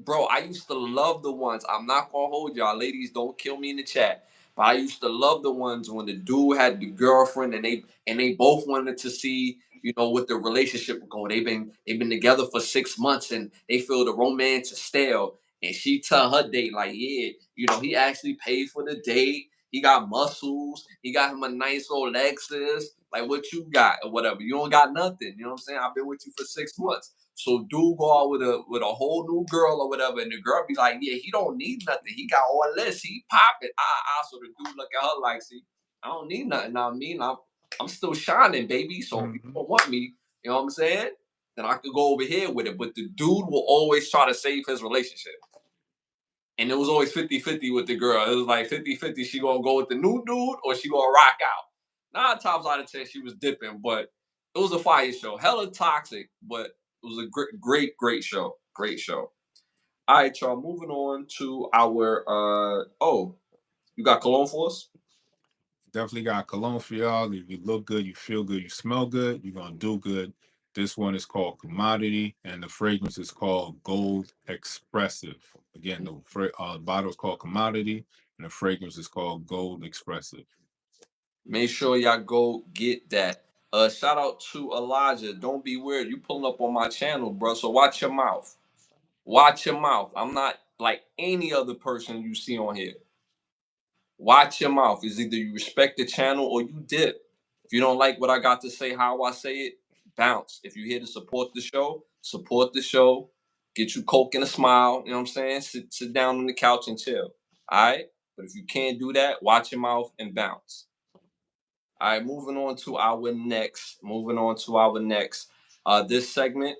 S1: love the ones. I'm not gonna hold y'all, ladies. Don't kill me in the chat. But I used to love the ones when the dude had the girlfriend and they both wanted to see, what the relationship would go. They've been together for 6 months and they feel the romance is stale. And she tell her date, like, yeah, he actually paid for the date. He got muscles. He got him a nice old Lexus. Like, what you got or whatever. You don't got nothing. You know what I'm saying? I've been with you for 6 months. So dude go out with a whole new girl or whatever, and the girl be like, "Yeah, he don't need nothing. He got all this. He popping." So the dude look at her like, "See, I don't need nothing. I mean, I'm still shining, baby. So if you
S2: Mm-hmm.
S1: don't want me, you know what I'm saying? Then I could go over here with it." But the dude will always try to save his relationship. And it was always 50-50 with the girl. It was like 50-50. She gonna go with the new dude or she gonna rock out. 9 times out of 10, she was dipping, but it was a fire show. Hella toxic, but it was a great show. Great show. All right, y'all. Moving on to our you got cologne for us?
S2: Definitely got cologne for y'all. If you look good, you feel good, you smell good, you're gonna do good. This one is called Commodity, and the fragrance is called Gold Expressive. Again, the bottle is called Commodity, and the fragrance is called Gold Expressive.
S1: Make sure y'all go get that. Shout out to Elijah. Don't be weird. You pulling up on my channel, bro. So watch your mouth. Watch your mouth. I'm not like any other person you see on here. Watch your mouth. It's either you respect the channel or you dip. If you don't like what I got to say, how I say it, bounce. If you're here to support the show, support the show. Get you coke and a smile. You know what I'm saying? Sit down on the couch and chill. All right. But if you can't do that, watch your mouth and bounce. All right. Moving on to our next. This segment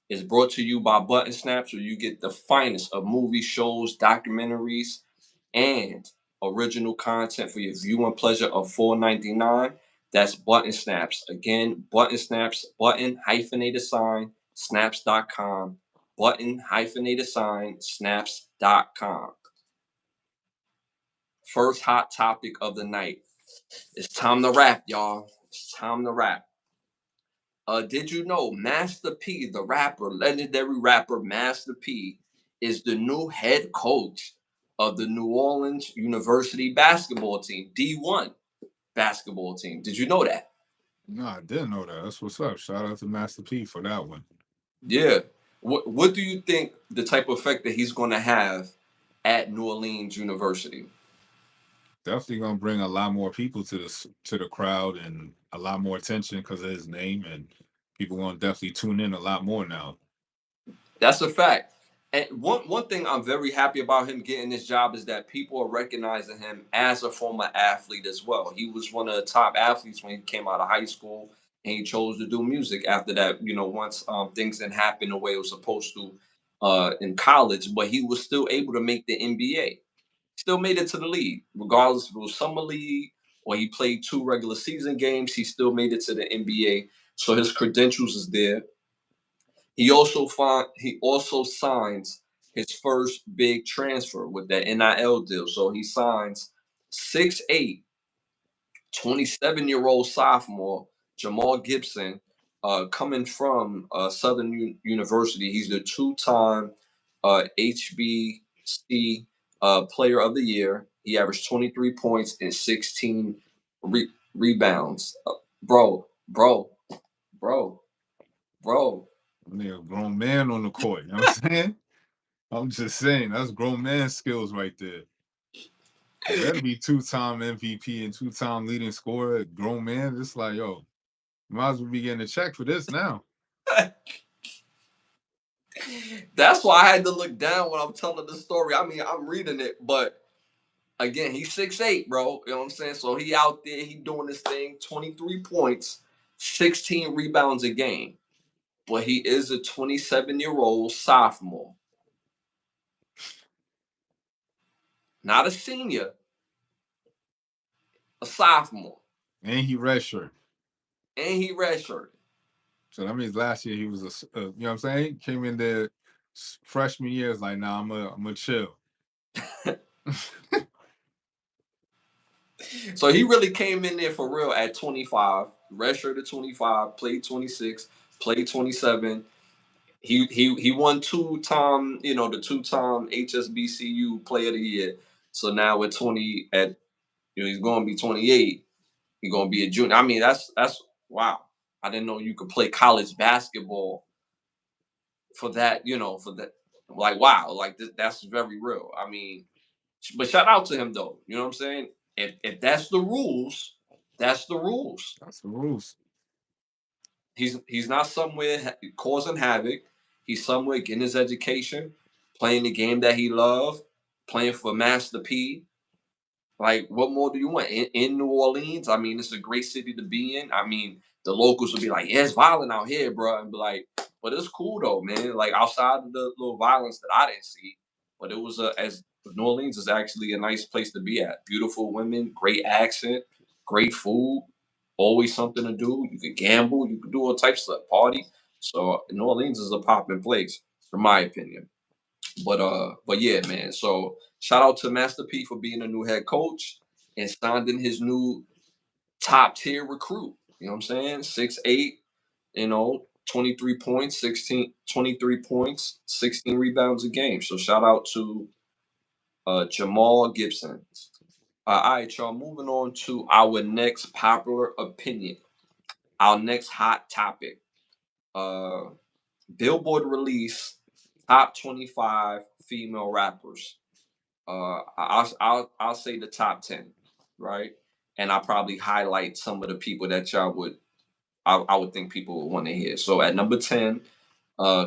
S1: is brought to you by Button Snaps, where you get the finest of movies, shows, documentaries, and original content for your viewing pleasure of $4.99. That's Button Snaps. Again, Button Snaps, button hyphenated sign, snaps.com. Button hyphenated sign, snaps.com. First hot topic of the night. It's time to rap, y'all. It's time to rap. Did you know Master P, the rapper, legendary rapper Master P, is the new head coach of the New Orleans University basketball team, D1 basketball team? Did you know that?
S2: No, I didn't know that. That's what's up. Shout out to Master P for that one.
S1: Yeah. What do you think the type of effect that he's going to have at New Orleans University?
S2: Definitely gonna bring a lot more people to the crowd and a lot more attention because of his name, and people gonna definitely tune in a lot more now.
S1: That's a fact. And one thing I'm very happy about him getting this job is that people are recognizing him as a former athlete as well. He was one of the top athletes when he came out of high school, and he chose to do music after that. Once things didn't happen the way it was supposed to in college, but he was still able to make the NBA. Still made it to the league, regardless if it was summer league or he played 2 regular season games. He still made it to the NBA, so his credentials is there. He also signs his first big transfer with that NIL deal. So he signs 6'8", 27-year-old sophomore Jamal Gibson, coming from Southern University. He's the two-time HBC Player of the Year. He averaged 23 points and 16 rebounds. Bro, bro, bro.
S2: Nigga, grown man on the court. You know what I'm saying? I'm just saying that's grown man skills right there. You better be two-time MVP and two-time leading scorer. Grown man, it's like, yo, you might as well be getting a check for this now.
S1: That's why I had to look down when I'm telling the story. I mean, I'm reading it, but again, he's 6'8", bro. You know what I'm saying? So he out there, he doing this thing, 23 points, 16 rebounds a game. But he is a 27-year-old sophomore. Not a senior, a sophomore.
S2: And he redshirt.
S1: And he redshirted.
S2: So that means last year he was you know what I'm saying? Came in there freshman year, is like, nah, I'm a chill.
S1: So he really came in there for real at 25, redshirted 25, played 26, played 27. He won the two-time HSBCU Player of the Year. So now at 20, he's going to be 28. He's going to be a junior. I mean, that's wow. I didn't know you could play college basketball for that. For that, like wow, like that's very real. I mean, but shout out to him though. You know what I'm saying? If that's the rules, that's the rules.
S2: That's the rules.
S1: He's not somewhere causing havoc. He's somewhere getting his education, playing the game that he loved, playing for Master P. Like, what more do you want in New Orleans? I mean, it's a great city to be in. I mean, the locals would be like, "Yeah, it's violent out here, bro," and be like, "But it's cool though, man. Like outside of the little violence that I didn't see, but it was as New Orleans is actually a nice place to be at. Beautiful women, great accent, great food, always something to do. You could gamble, you could do all types of party. So New Orleans is a popping place, in my opinion. But yeah, man. So shout out to Master P for being a new head coach and signing his new top tier recruit. You know what I'm saying? 6'8", 23 points, 23 points, 16 rebounds a game. So shout out to Jamal Gibson. All right, y'all. Moving on to our next popular opinion. Our next hot topic. Uh, Billboard release top 25 female rappers. I'll say the top 10, right? And I'll probably highlight some of the people that y'all would I would think people would want to hear. So at number 10,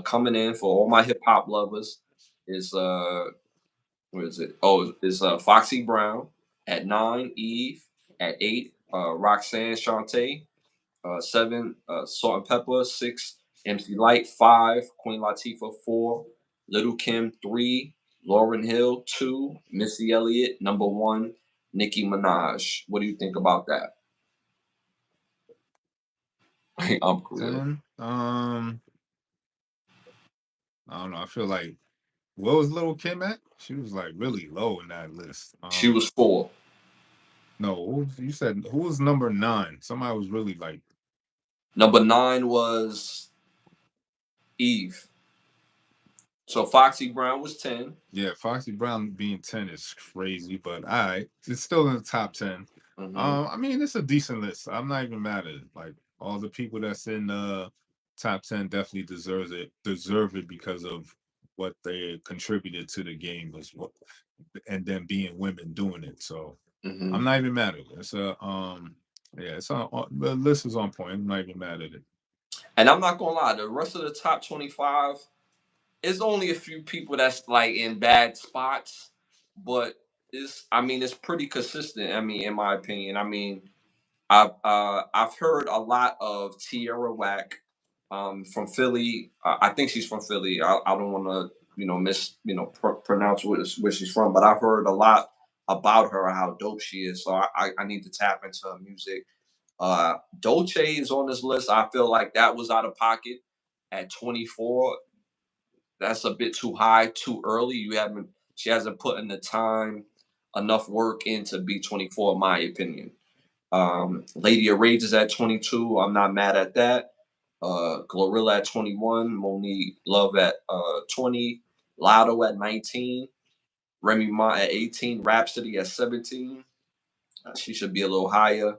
S1: coming in for all my hip hop lovers is where is it? Oh, is Foxy Brown at 9, Eve at 8, Roxanne Shante, 7, Salt and Pepper, 6, MC Light, 5, Queen Latifah, 4, Little Kim, 3, Lauren Hill, 2, Missy Elliott, number 1, Nicki Minaj. What do you think about that? I'm cool.
S2: 10. I don't know. I feel like what was Little Kim at? She was like really low in that list.
S1: She was 4.
S2: No, you said who was number 9? Somebody was really like
S1: Number 9 was Eve. So Foxy Brown was 10.
S2: yeah, Foxy Brown being 10 is crazy, but all right, it's still in the top 10.
S1: Hmm.
S2: I mean, it's a decent list. I'm not even mad at it. Like all the people that's in the top 10 definitely deserve it because of what they contributed to the game as well, and then being women doing it. So
S1: Hmm.
S2: I'm not even mad at it. It's a yeah, the list is on point. I'm not even mad at it.
S1: And I'm not gonna lie, the rest of the top 25, it's only a few people that's like in bad spots, but it's pretty consistent. I mean, in my opinion, I've heard a lot of Tierra Whack from Philly. I think she's from Philly. I don't want to pronounce where she's from, but I've heard a lot about her, how dope she is. So I need to tap into her music. Dolce is on this list. I feel like that was out of pocket at 24. That's a bit too high, too early. She hasn't put in the time, enough work in to be 24, in my opinion. Lady of Rage is at 22. I'm not mad at that. Glorilla at 21. Monique Love at 20. Lotto at 19. Remy Ma at 18. Rhapsody at 17. She should be a little higher.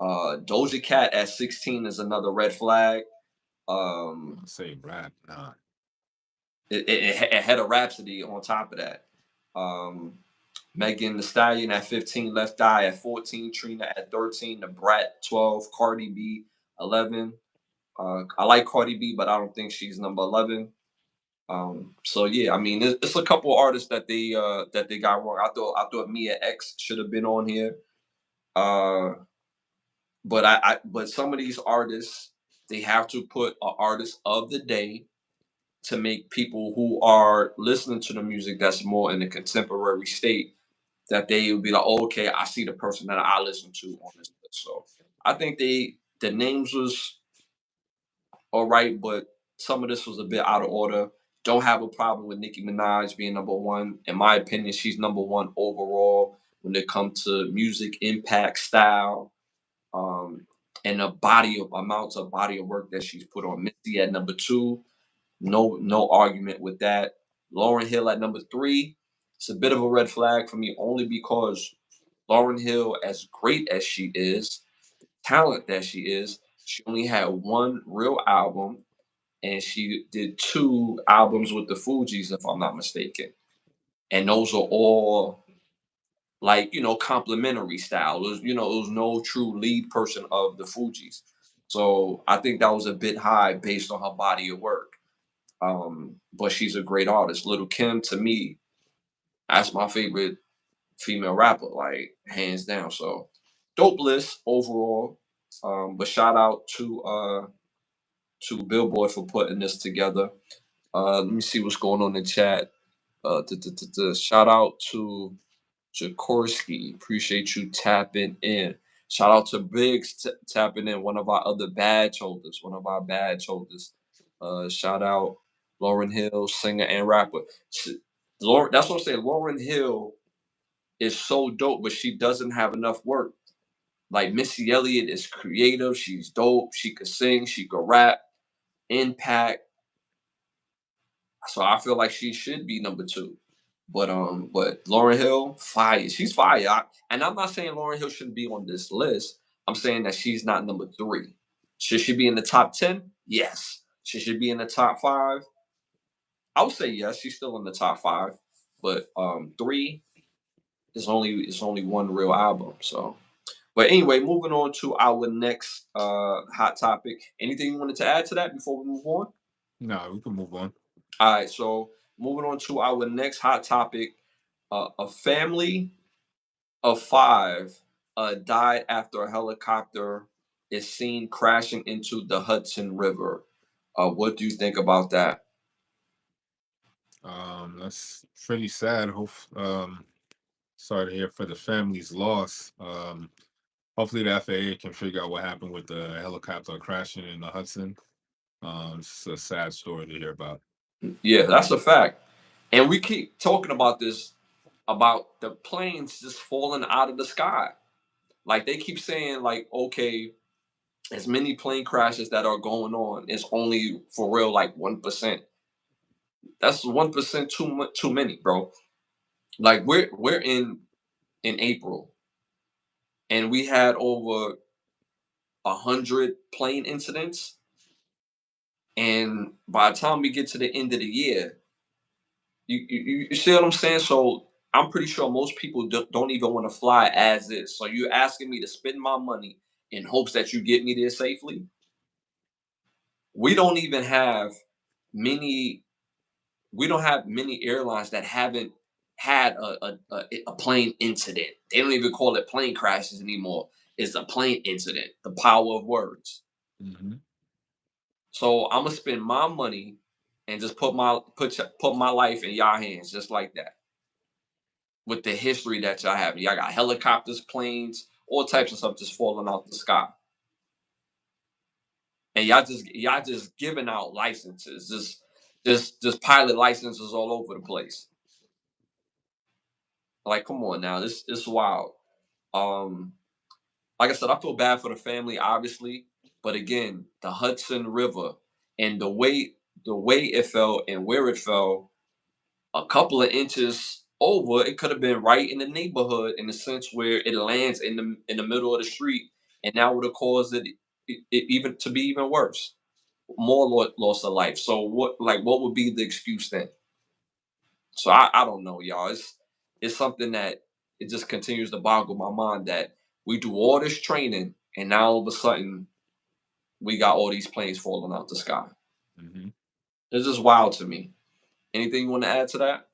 S1: Doja Cat at 16 is another red flag. Um,
S2: Say rap, nah.
S1: it had a Rhapsody on top of that. Um, Megan Thee Stallion at 15, Left Eye at 14, Trina at 13, The Brat 12, Cardi B 11. I like Cardi B, but I don't think she's number 11. So yeah, I mean, it's a couple artists that they got wrong. I thought Mia X should have been on here. Uh, but some of these artists, they have to put an artist of the day to make people who are listening to the music that's more in the contemporary state, that they would be like, oh, okay, I see the person that I listen to on this list. So I think the names was all right, but some of this was a bit out of order. Don't have a problem with Nicki Minaj being number 1. In my opinion, she's number 1 overall when it comes to music impact, style, um, and the amounts of body of work that she's put on. Missy at number 2, no argument with that. Lauren Hill at number 3. It's a bit of a red flag for me only because Lauren Hill, as great as she is, talent that she is, she only had one real album, and she did 2 albums with the Fugees, if I'm not mistaken. And those are all like, complimentary style. It was no true lead person of the Fugees. So I think that was a bit high based on her body of work. But she's a great artist. Little Kim, to me, that's my favorite female rapper, like hands down. So dope list overall. But shout out to Billboard for putting this together. Let me see what's going on in the chat. Shout out to Jakorski. Appreciate you tapping in. Shout out to Biggs tapping in. One of our other badge holders. One of our badge holders. Shout out Lauren Hill, singer and rapper. That's what I'm saying. Lauren Hill is so dope, but she doesn't have enough work. Like Missy Elliott is creative. She's dope. She could sing. She could rap. impact. So I feel like she should be number two. But Lauren Hill, fire. She's fire. And I'm not saying Lauren Hill shouldn't be on this list. I'm saying that she's not number three. Should she be in the top 10? Yes. Should she be in the top five? I would say yes. She's still in the top five. But three is only one real album. So, but anyway, moving on to our next hot topic. Anything you wanted to add to that before we move on?
S2: No, we can move on.
S1: All right, so moving on to our next hot topic. A family of five died after a helicopter is seen crashing into the Hudson River. What do you think about that?
S2: That's pretty sad. Sorry to hear for the family's loss. Hopefully the FAA can figure out what happened with the helicopter crashing in the Hudson. It's a sad story to hear about.
S1: Yeah, that's a fact. And we keep talking about this, about the planes just falling out of the sky. Like they keep saying, like, okay, as many plane crashes that are going on, it's only for real like 1%. That's 1% too many, bro. Like we're in April, and we had over 100 plane incidents. And by the time we get to the end of the year, you see what I'm saying? So I'm pretty sure most people don't even want to fly as is. So you're asking me to spend my money in hopes that you get me there safely? We don't even have many. We don't have many airlines that haven't had a plane incident. They don't even call it plane crashes anymore. It's a plane incident. The power of words.
S2: Hmm.
S1: So I'm gonna spend my money and just put my life in y'all hands, just like that. With the history that y'all have, y'all got helicopters, planes, all types of stuff just falling out the sky, and y'all just giving out licenses, just pilot licenses all over the place. Like, come on now, this wild. Um, like I said, I feel bad for the family, obviously, but again, the Hudson River and the way it fell and where it fell, a couple of inches over, it could have been right in the neighborhood in the sense where it lands in the middle of the street, and that would have caused it even to be even worse, more loss of life. So what would be the excuse then? So I don't know, y'all. It's something that it just continues to boggle my mind that we do all this training and now all of a sudden we got all these planes falling out the sky.
S2: Hmm.
S1: It's just wild to me. Anything you want to add to that?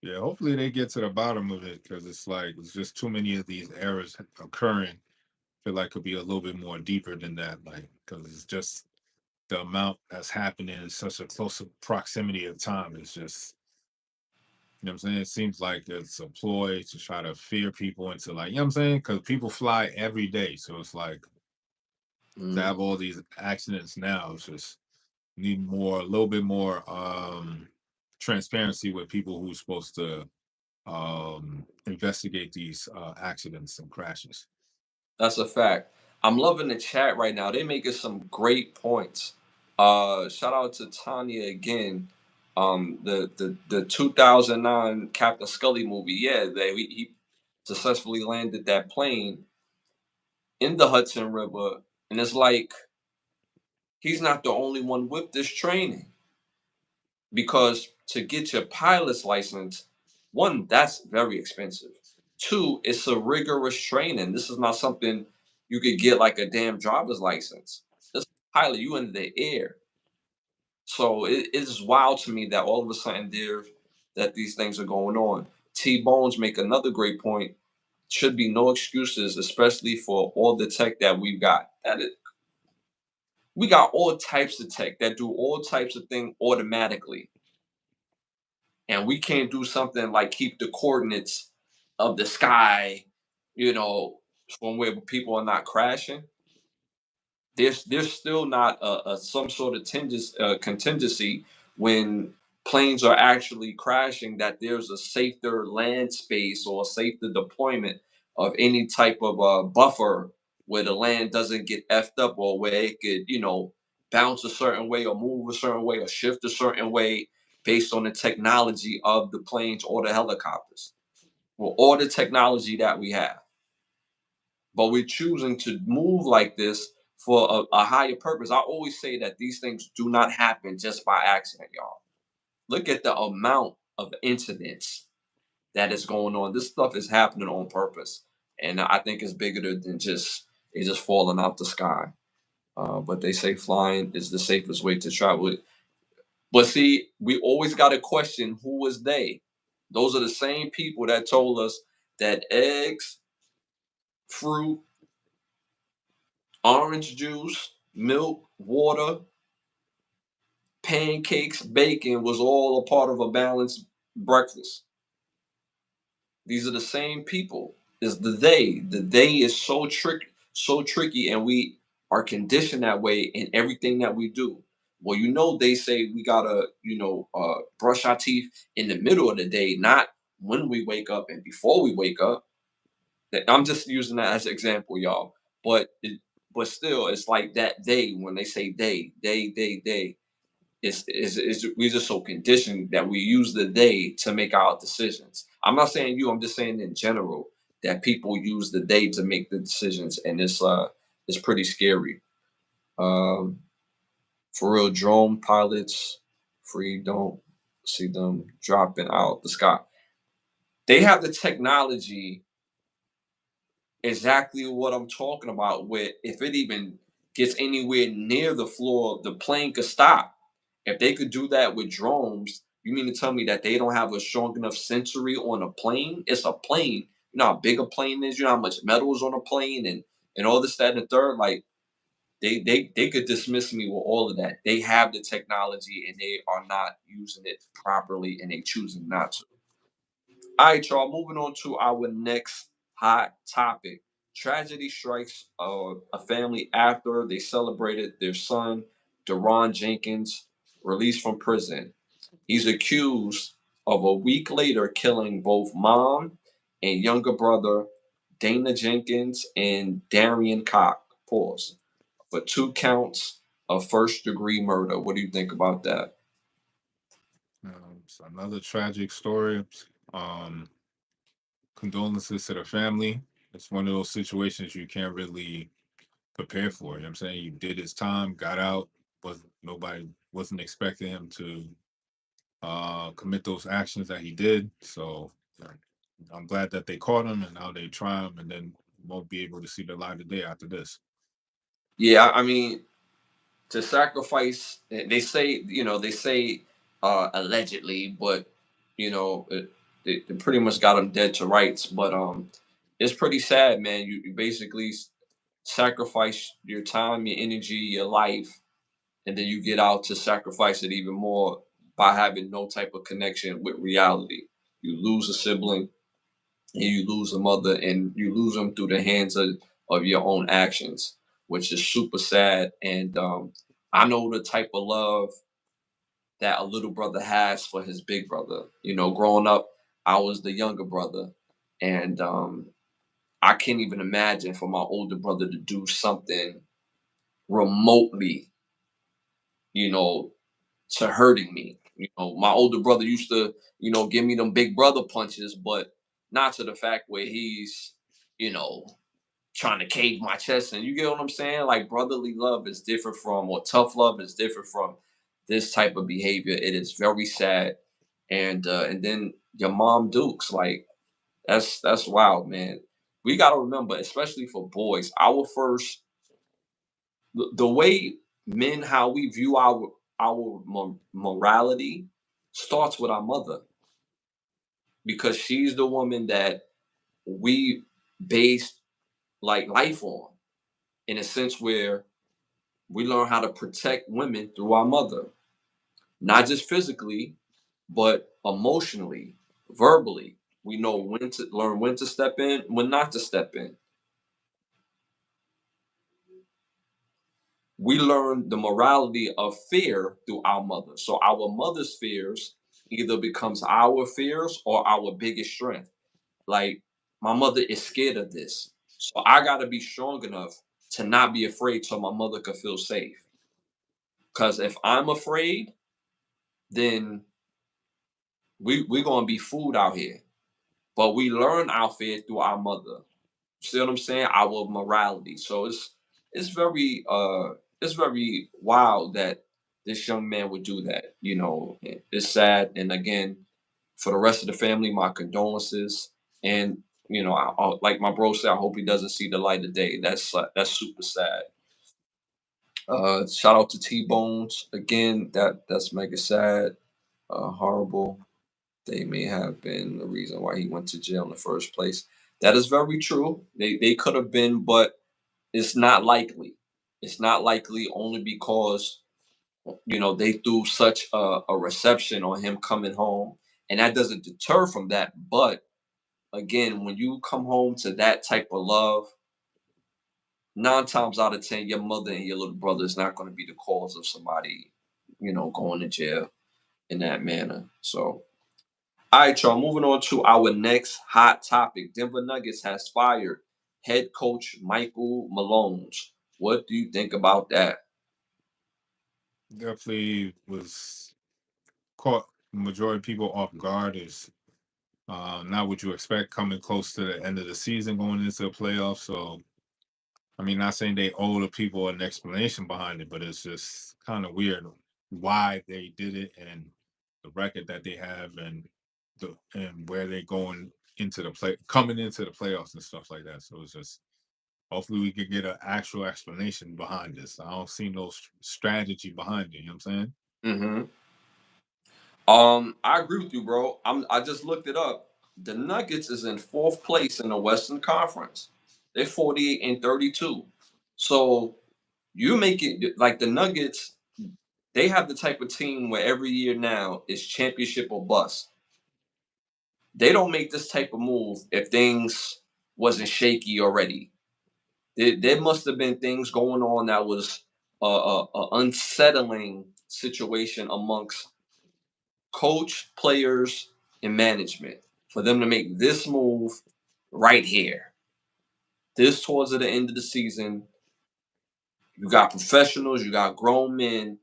S2: Yeah, hopefully they get to the bottom of it because it's like it's just too many of these errors occurring. Feel like could be a little bit more deeper than that, like because it's just the amount that's happening in such a close proximity of time. It's just you know what I'm saying. It seems like it's a ploy to try to fear people into like you know what I'm saying because people fly every day, so it's like to
S1: Mm,
S2: have all these accidents now. It's just need more, a little bit more transparency with people who's supposed to investigate these accidents and crashes.
S1: that's a fact. I'm loving the chat right now. They making some great points. Shout out to Tanya again. The 2009 Captain Scully movie. Yeah, he successfully landed that plane in the Hudson River, and it's like he's not the only one with this training because to get your pilot's license, one, that's very expensive. Two, it's a rigorous training. This is not something you could get like a damn driver's license. This pilot, you in the air. So it is wild to me that all of a sudden that these things are going on. T Bones make another great point. Should be no excuses, especially for all the tech that we've got. We got all types of tech that do all types of things automatically, and we can't do something like keep the coordinates of the sky, you know, from where people are not crashing. There's still not a some sort of contingency when planes are actually crashing, that there's a safer land space or a safer deployment of any type of buffer where the land doesn't get effed up or where it could, bounce a certain way or move a certain way or shift a certain way based on the technology of the planes or the helicopters, or all the technology that we have. But we're choosing to move like this for a higher purpose. I always say that these things do not happen just by accident, y'all. Look at the amount of incidents that is going on. This stuff is happening on purpose, and I think it's bigger than just it's just falling out the sky. But they say flying is the safest way to travel. But see, we always got to question who was they. Those are the same people that told us that eggs, fruit, orange juice, milk, water, pancakes, bacon was all a part of a balanced breakfast. These are the same people. Is the they. The they is so tricky, and we are conditioned that way in everything that we do. Well, they say we gotta, brush our teeth in the middle of the day, not when we wake up and before we wake up. I'm just using that as an example, y'all. But still, it's like that they when they say they. Is we're just so conditioned that we use the they to make our decisions. I'm not saying you, I'm just saying in general that people use the they to make the decisions, and it's pretty scary. Um for real, drone pilots free, don't see them dropping out the sky. They have the technology exactly what I'm talking about, where if it even gets anywhere near the floor, the plane could stop. If they could do that with drones, you mean to tell me that they don't have a strong enough sensory on a plane? It's a plane. You know how big a plane is, you know how much metal is on a plane and all this, that, and the third. Like they could dismiss me with all of that. They have the technology and they are not using it properly and they choosing not to. All right, y'all. Moving on to our next hot topic. Tragedy strikes a family after they celebrated their son, Deron Jenkins, released from prison. He's accused of a week later killing both mom and younger brother, Dana Jenkins and Darian Cock, pause, for 2 counts of first degree murder. What do you think about that?
S2: It's another tragic story. Um, Condolences to the family. It's one of those situations you can't really prepare for. You know what I'm saying? You did his time, got out, was nobody wasn't expecting him to commit those actions that he did. So I'm glad that they caught him and now they try him and then won't be able to see the light of day after this.
S1: Yeah, I mean, to sacrifice, they say allegedly, but they pretty much got him dead to rights. But it's pretty sad, man. You basically sacrifice your time, your energy, your life, and then you get out to sacrifice it even more by having no type of connection with reality. You lose a sibling, and you lose a mother, and you lose them through the hands of your own actions, which is super sad. And I know the type of love that a little brother has for his big brother. Growing up, I was the younger brother, and I can't even imagine for my older brother to do something remotely, you know, to hurting me. My older brother used to, give me them big brother punches, but not to the fact where he's, you know, trying to cave my chest. And you get what I'm saying? Like brotherly love is different from, or tough love is different from this type of behavior. It is very sad. And then your mom dukes, like that's wild, man. We gotta remember, especially for boys, our first the way men how we view our morality starts with our mother, because she's the woman that we base like life on, in a sense where we learn how to protect women through our mother, not just physically, but emotionally, verbally. We know when to step in, when not to step in. We learn the morality of fear through our mother. So our mother's fears either becomes our fears or our biggest strength. Like my mother is scared of this. So I gotta be strong enough to not be afraid so my mother could feel safe. Because if I'm afraid, then we're gonna be fooled out here. But we learn our fear through our mother. See what I'm saying? Our morality. So it's very wild that this young man would do that. You know, it's sad. And again, for the rest of the family, my condolences. And you know, like my bro said, I hope he doesn't see the light of day. That's super sad. Shout out to T Bones again. That's mega sad. Horrible. They may have been the reason why he went to jail in the first place. That is very true. They could have been, but it's not likely. It's not likely only because they threw such a reception on him coming home, and that doesn't deter from that. But again, when you come home to that type of love, 9 times out of 10, your mother and your little brother is not going to be the cause of somebody, going to jail in that manner. So, all right, y'all. Moving on to our next hot topic. Denver Nuggets has fired head coach Michael Malone's. What do you think about that?
S2: Definitely was caught majority of people off guard. Is not what you expect coming close to the end of the season, going into the playoffs. So, I mean, not saying they owe the people an explanation behind it, but it's just kind of weird why they did it and the record that they have and where they're going into the coming into the playoffs and stuff like that. So it's just hopefully we could get an actual explanation behind this. I don't see no strategy behind it. You know what I'm saying?
S1: hmm I agree with you, bro. I just looked it up. The Nuggets is in fourth place in the Western Conference. They're 48-32. So you make it like the Nuggets. They have the type of team where every year now is championship or bust. They don't make this type of move if things wasn't shaky already. There must have been things going on that was a unsettling situation amongst coach, players, and management for them to make this move right here. This towards the end of the season, you got professionals, you got grown men,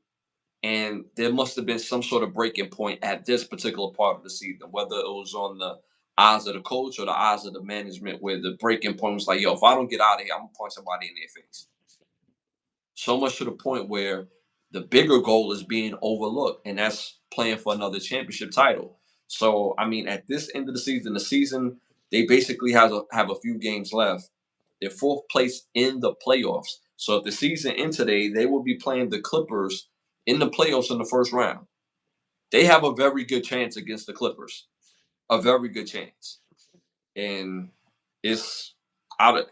S1: and there must have been some sort of breaking point at this particular part of the season, whether it was on the eyes of the coach or the eyes of the management, where the breaking point was like, yo, if I don't get out of here, I'm gonna punch somebody in their face. So much to the point where the bigger goal is being overlooked, and that's playing for another championship title. So, I mean, at this end of the season they basically have a few games left. They're fourth place in the playoffs. So, if the season ends today, they will be playing the Clippers in the playoffs in the first round. They have a very good chance against the Clippers, a very good chance, and it's out of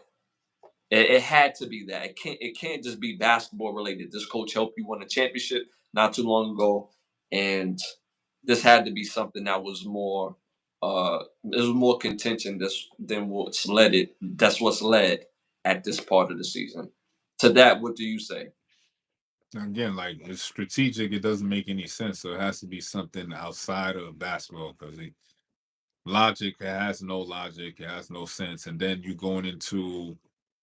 S1: it had to be that. It can't just be basketball related. This coach helped you win a championship not too long ago, and this had to be something that was more contention than what's led it. That's what's led at this part of the season. To that, what do you say?
S2: Again, like it's strategic. It doesn't make any sense. So it has to be something outside of basketball because logic, it has no logic, it has no sense. And then you going into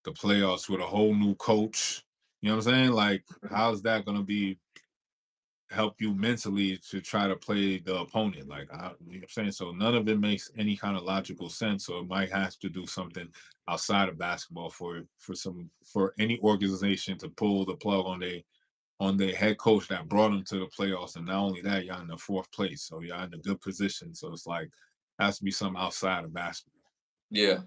S2: the playoffs with a whole new coach. You know what I'm saying? Like, how's that going to be help you mentally to try to play the opponent? Like, you know what I'm saying? So none of it makes any kind of logical sense. So it might have to do something outside of basketball for any organization to pull the plug on their head coach that brought them to the playoffs. And not only that, y'all in the fourth place. So y'all in a good position. So it's like has to be something outside of basketball.
S1: Yeah.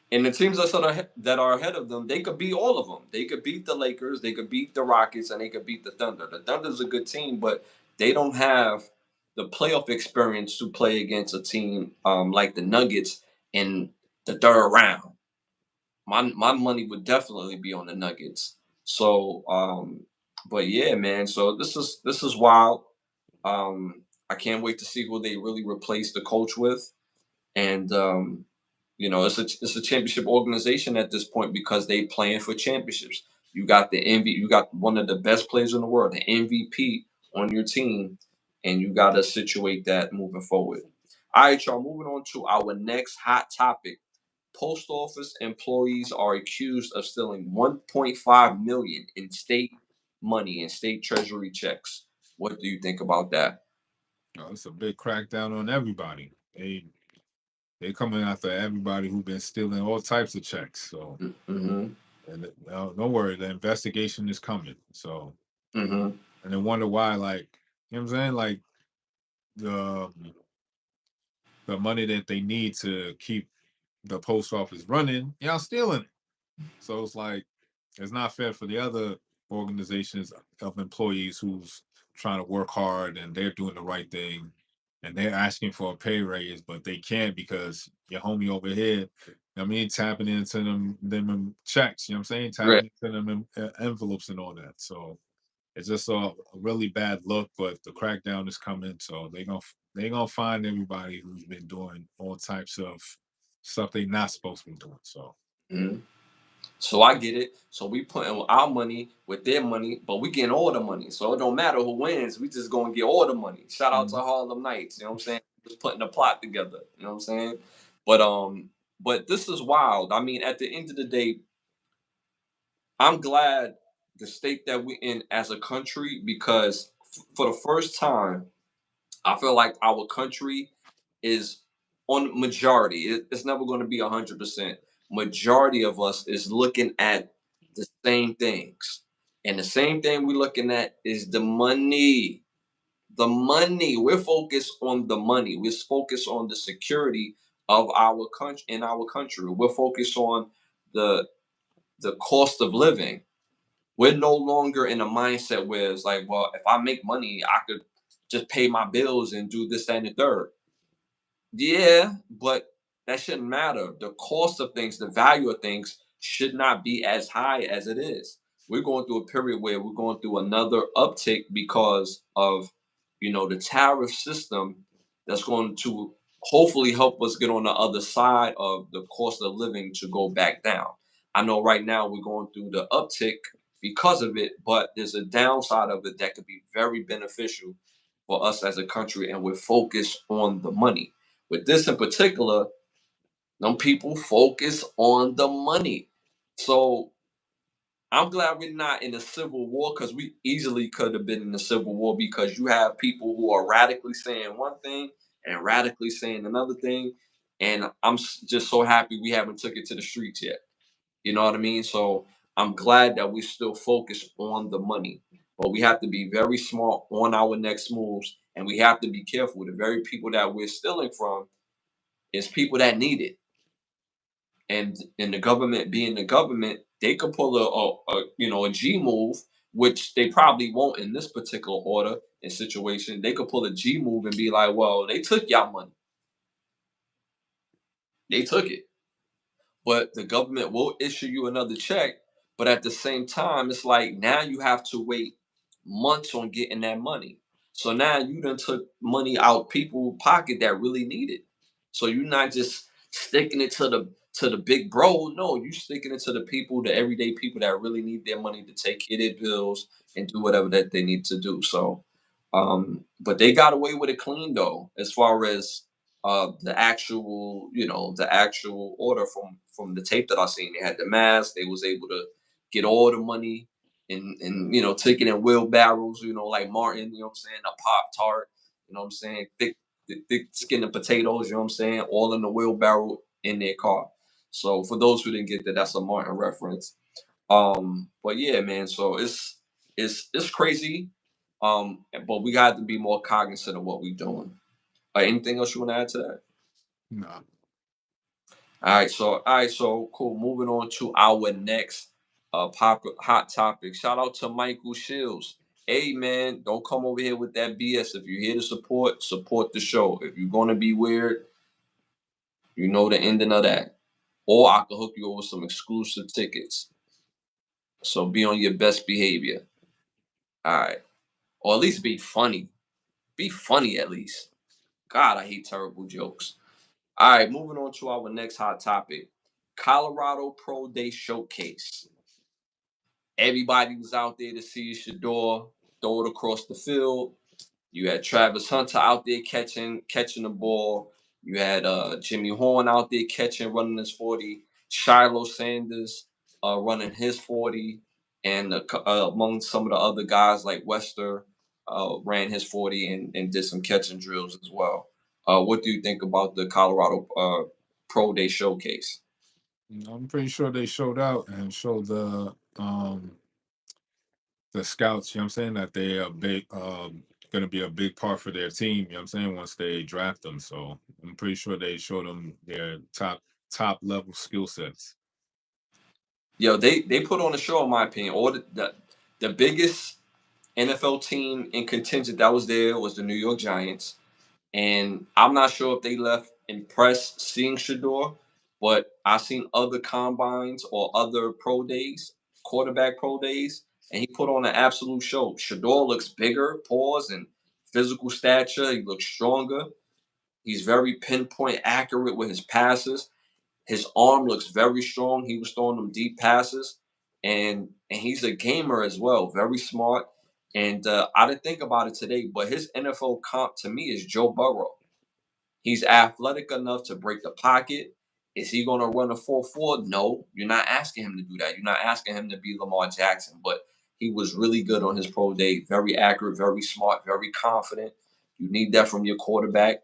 S1: And the teams that are ahead of them, they could beat all of them. They could beat the Lakers, they could beat the Rockets, and they could beat the Thunder. The Thunder's a good team, but they don't have the playoff experience to play against a team like the Nuggets in the third round. My money would definitely be on the Nuggets. So, but yeah, man. So this is wild. I can't wait to see who they really replace the coach with, and it's a championship organization at this point because they playing for championships. You got you got one of the best players in the world, the MVP on your team, and you got to situate that moving forward. All right, y'all. Moving on to our next hot topic. Post office employees are accused of stealing 1.5 million in state money and state treasury checks. What do you think about that?
S2: It's a big crackdown on everybody. They coming after everybody who been stealing all types of checks. So,
S1: Mm-hmm.
S2: and don't worry, the investigation is coming. So,
S1: Mm-hmm.
S2: and then wonder why, like, you know what I'm saying, like the the money that they need to keep the post office running, y'all stealing it. So it's like it's not fair for the other organizations of employees who's trying to work hard and they're doing the right thing and they're asking for a pay raise, but they can't because your homie over here, you know what I mean, tapping into them checks, you know what I'm saying?
S1: Right.
S2: Tapping into them envelopes and all that. So it's just a really bad look, but the crackdown is coming, so they gonna find everybody who's been doing all types of stuff they not supposed to be doing. So
S1: Mhm. So I get it. So we putting our money with their money, but we getting all the money. So it don't matter who wins. We just gonna get all the money. Shout out to
S2: mhm.
S1: Harlem Nights. You know what I'm saying? Just putting the plot together. You know what I'm saying? But this is wild. I mean, at the end of the day, I'm glad the state that we're in as a country because for the first time I feel like our country is on majority. It's never going to be 100%. Majority of us is looking at the same things, and the same thing we're looking at is the money. The money. We're focused on the money. We're focused on the security of our country. In our country, we're focused on the the cost of living. We're no longer in a mindset where it's like, well, if I make money, I could just pay my bills and do this, that, and the third. Yeah, but that shouldn't matter. The cost of things, the value of things should not be as high as it is. We're going through a period where we're going through another uptick because of, the tariff system that's going to hopefully help us get on the other side of the cost of living to go back down. I know right now we're going through the uptick because of it, but there's a downside of it that could be very beneficial for us as a country, and we're focused on the money. With this in particular, them people focus on the money. So I'm glad we're not in a civil war because we easily could have been in a civil war because you have people who are radically saying one thing and radically saying another thing. And just so happy we haven't took it to the streets yet. You know what I mean? So I'm glad that we still focus on the money. But we have to be very smart on our next moves, and we have to be careful. The very people that we're stealing from is people that need it, and the government being the government, they could pull a G move, which they probably won't in this particular order and situation. They could pull a G move and be like, well, they took y'all money, they took it, but the government will issue you another check. But at the same time, it's like now you have to wait months on getting that money. So now you done took money out people's pocket that really need it. So you're not just sticking it to the big bro. No, you sticking it to the people, the everyday people that really need their money to take care of their bills and do whatever that they need to do. So, but they got away with it clean though, as far as the actual order from the tape that I seen. They had the mask. They was able to get all the money and take it in wheelbarrows. Like Martin. You know what I'm saying? A Pop Tart. You know what I'm saying? Thick skin of potatoes. You know what I'm saying? All in the wheelbarrow in their car. So for those who didn't get that, that's a Martin reference. But yeah, man. So it's crazy. But we got to be more cognizant of what we're doing. Anything else you want to add to that?
S2: No.
S1: All right, so cool. Moving on to our next hot topic. Shout out to Michael Shields. Hey man, don't come over here with that BS. If you're here to support the show. If you're gonna be weird, you know the ending of that. Or I can hook you over some exclusive tickets. So be on your best behavior. All right. Or at least be funny. Be funny at least. God, I hate terrible jokes. All right, moving on to our next hot topic. Colorado Pro Day Showcase. Everybody was out there to see Shador throw it across the field. You had Travis Hunter out there catching the ball. You had Jimmy Horn out there running his 40. Shiloh Sanders running his 40. and among some of the other guys like Wester ran his 40 and did some catching drills as well. What do you think about the Colorado Pro Day showcase?
S2: I'm pretty sure they showed out and showed the scouts, you know what I'm saying, that they are big gonna be a big part for their team, you know what I'm saying, once they draft them. So I'm pretty sure they showed them their top level skill sets.
S1: Yo, they put on a show in my opinion. All the biggest NFL team in contingent that was there was the New York Giants. And I'm not sure if they left impressed seeing Shador, but I've seen other combines or other pro days, quarterback pro days, and he put on an absolute show. Shador looks bigger, pause, and physical stature. He looks stronger. He's very pinpoint accurate with his passes. His arm looks very strong. He was throwing them deep passes, and he's a gamer as well, very smart. And I didn't think about it today, but his NFL comp to me is Joe Burrow. He's athletic enough to break the pocket. Is he going to run a 4.4? No, you're not asking him to do that. You're not asking him to be Lamar Jackson, but he was really good on his pro day. Very accurate, very smart, very confident. You need that from your quarterback.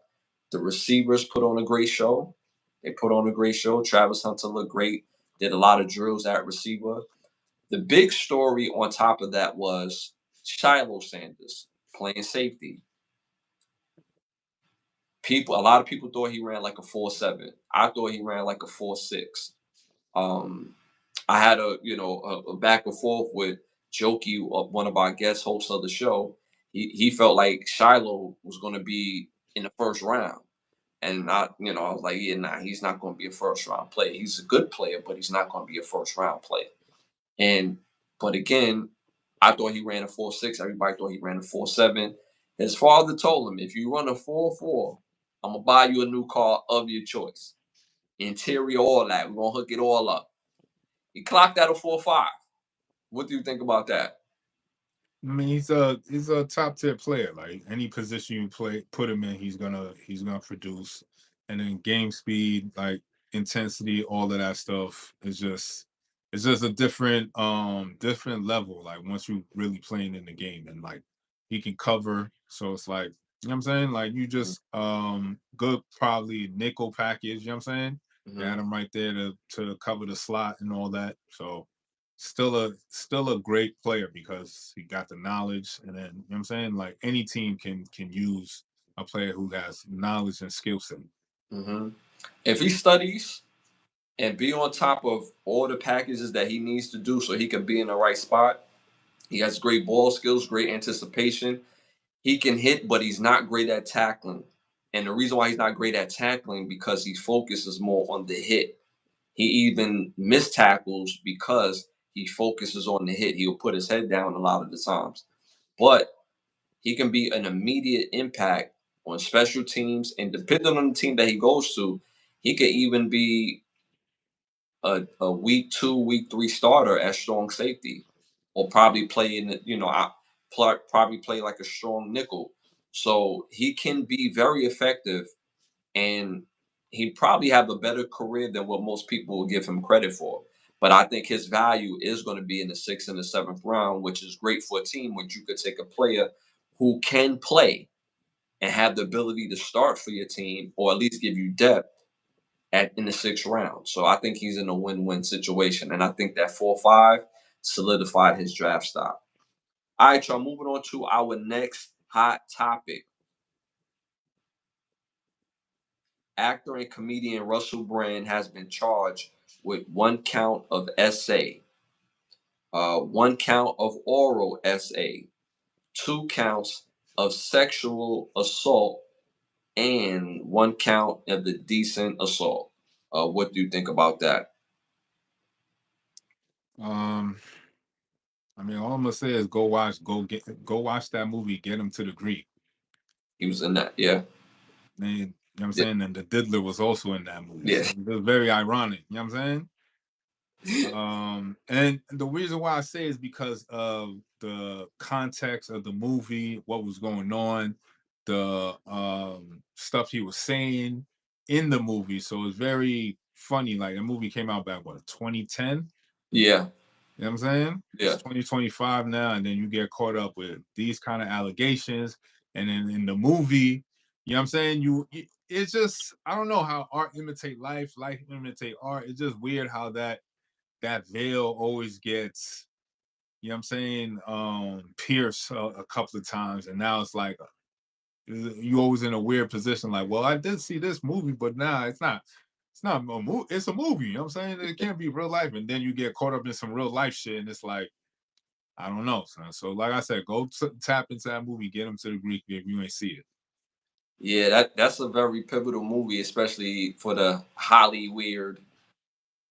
S1: The receivers put on a great show. They put on a great show. Travis Hunter looked great. Did a lot of drills at receiver. The big story on top of that was Shiloh Sanders playing safety. A lot of people thought he ran like a 4.7. I thought he ran like a 4.6. Um, I had a back and forth with Jokey, one of our guest hosts of the show. He felt like Shiloh was going to be in the first round, and I was like, yeah, nah, he's not going to be a first round player. He's a good player, but he's not going to be a first round player. And but again, I thought he ran a 4.6. Everybody thought he ran a 4.7. His father told him, if you run a 4.4, I'm gonna buy you a new car of your choice. Interior, all that. We're gonna hook it all up. He clocked at a 4.5. What do you think about that?
S2: I mean, he's a top tier player. Like any position you put him in, he's gonna produce. And then game speed, like intensity, all of that stuff is just it's just a different level. Like once you really playing in the game, and like he can cover, so it's like, you know what I'm saying, like you just good probably nickel package. You know what I'm saying? You
S1: Mm-hmm.
S2: had him right there to cover the slot and all that. So still a great player because he got the knowledge, and then, you know what I'm saying, like any team can use a player who has knowledge and skill set.
S1: Mm-hmm. If he studies and be on top of all the packages that he needs to do so he can be in the right spot, he has great ball skills, great anticipation. He can hit, but he's not great at tackling. And the reason why he's not great at tackling because he focuses more on the hit. He even missed tackles because he focuses on the hit. He'll put his head down a lot of the times. But he can be an immediate impact on special teams. And depending on the team that he goes to, he could even be a week two, week three starter as strong safety, or probably play in the, probably play like a strong nickel. So he can be very effective, and he probably have a better career than what most people will give him credit for. But I think his value is going to be in the sixth and the seventh round, which is great for a team where you could take a player who can play and have the ability to start for your team, or at least give you depth in the sixth round. So I think he's in a win-win situation, and I think that 4.5 solidified his draft stock. All right, y'all. Moving on to our next hot topic. Actor and comedian Russell Brand has been charged with one count of SA, one count of oral SA, two counts of sexual assault, and one count of the decent assault. What do you think about that?
S2: um I mean, all I'm gonna say is go watch that movie, Get Him to the Greek.
S1: He was in that, yeah,
S2: And you know what I'm
S1: yeah,
S2: saying, and the diddler was also in that movie,
S1: yeah,
S2: so it was very ironic, you know what I'm saying. And the reason why I say is because of the context of the movie, what was going on, the stuff he was saying in the movie. So it's very funny. Like the movie came out back what 2010.
S1: yeah.
S2: You know what I'm saying? It's
S1: Yeah.
S2: 2025 now, and then you get caught up with these kind of allegations, and then in the movie, you know what I'm saying? It's just, I don't know how art imitate life, life imitate art. It's just weird how that veil always gets, you know what I'm saying, pierced a couple of times, and now it's like you always in a weird position, like, well, I did see this movie, but now it's not a movie, it's a movie. You know what I'm saying? It can't be real life. And then you get caught up in some real life shit, and it's like, I don't know, son. So, like I said, go tap into that movie, get them to the Greek if you ain't see it.
S1: Yeah, that's a very pivotal movie, especially for the Hollywood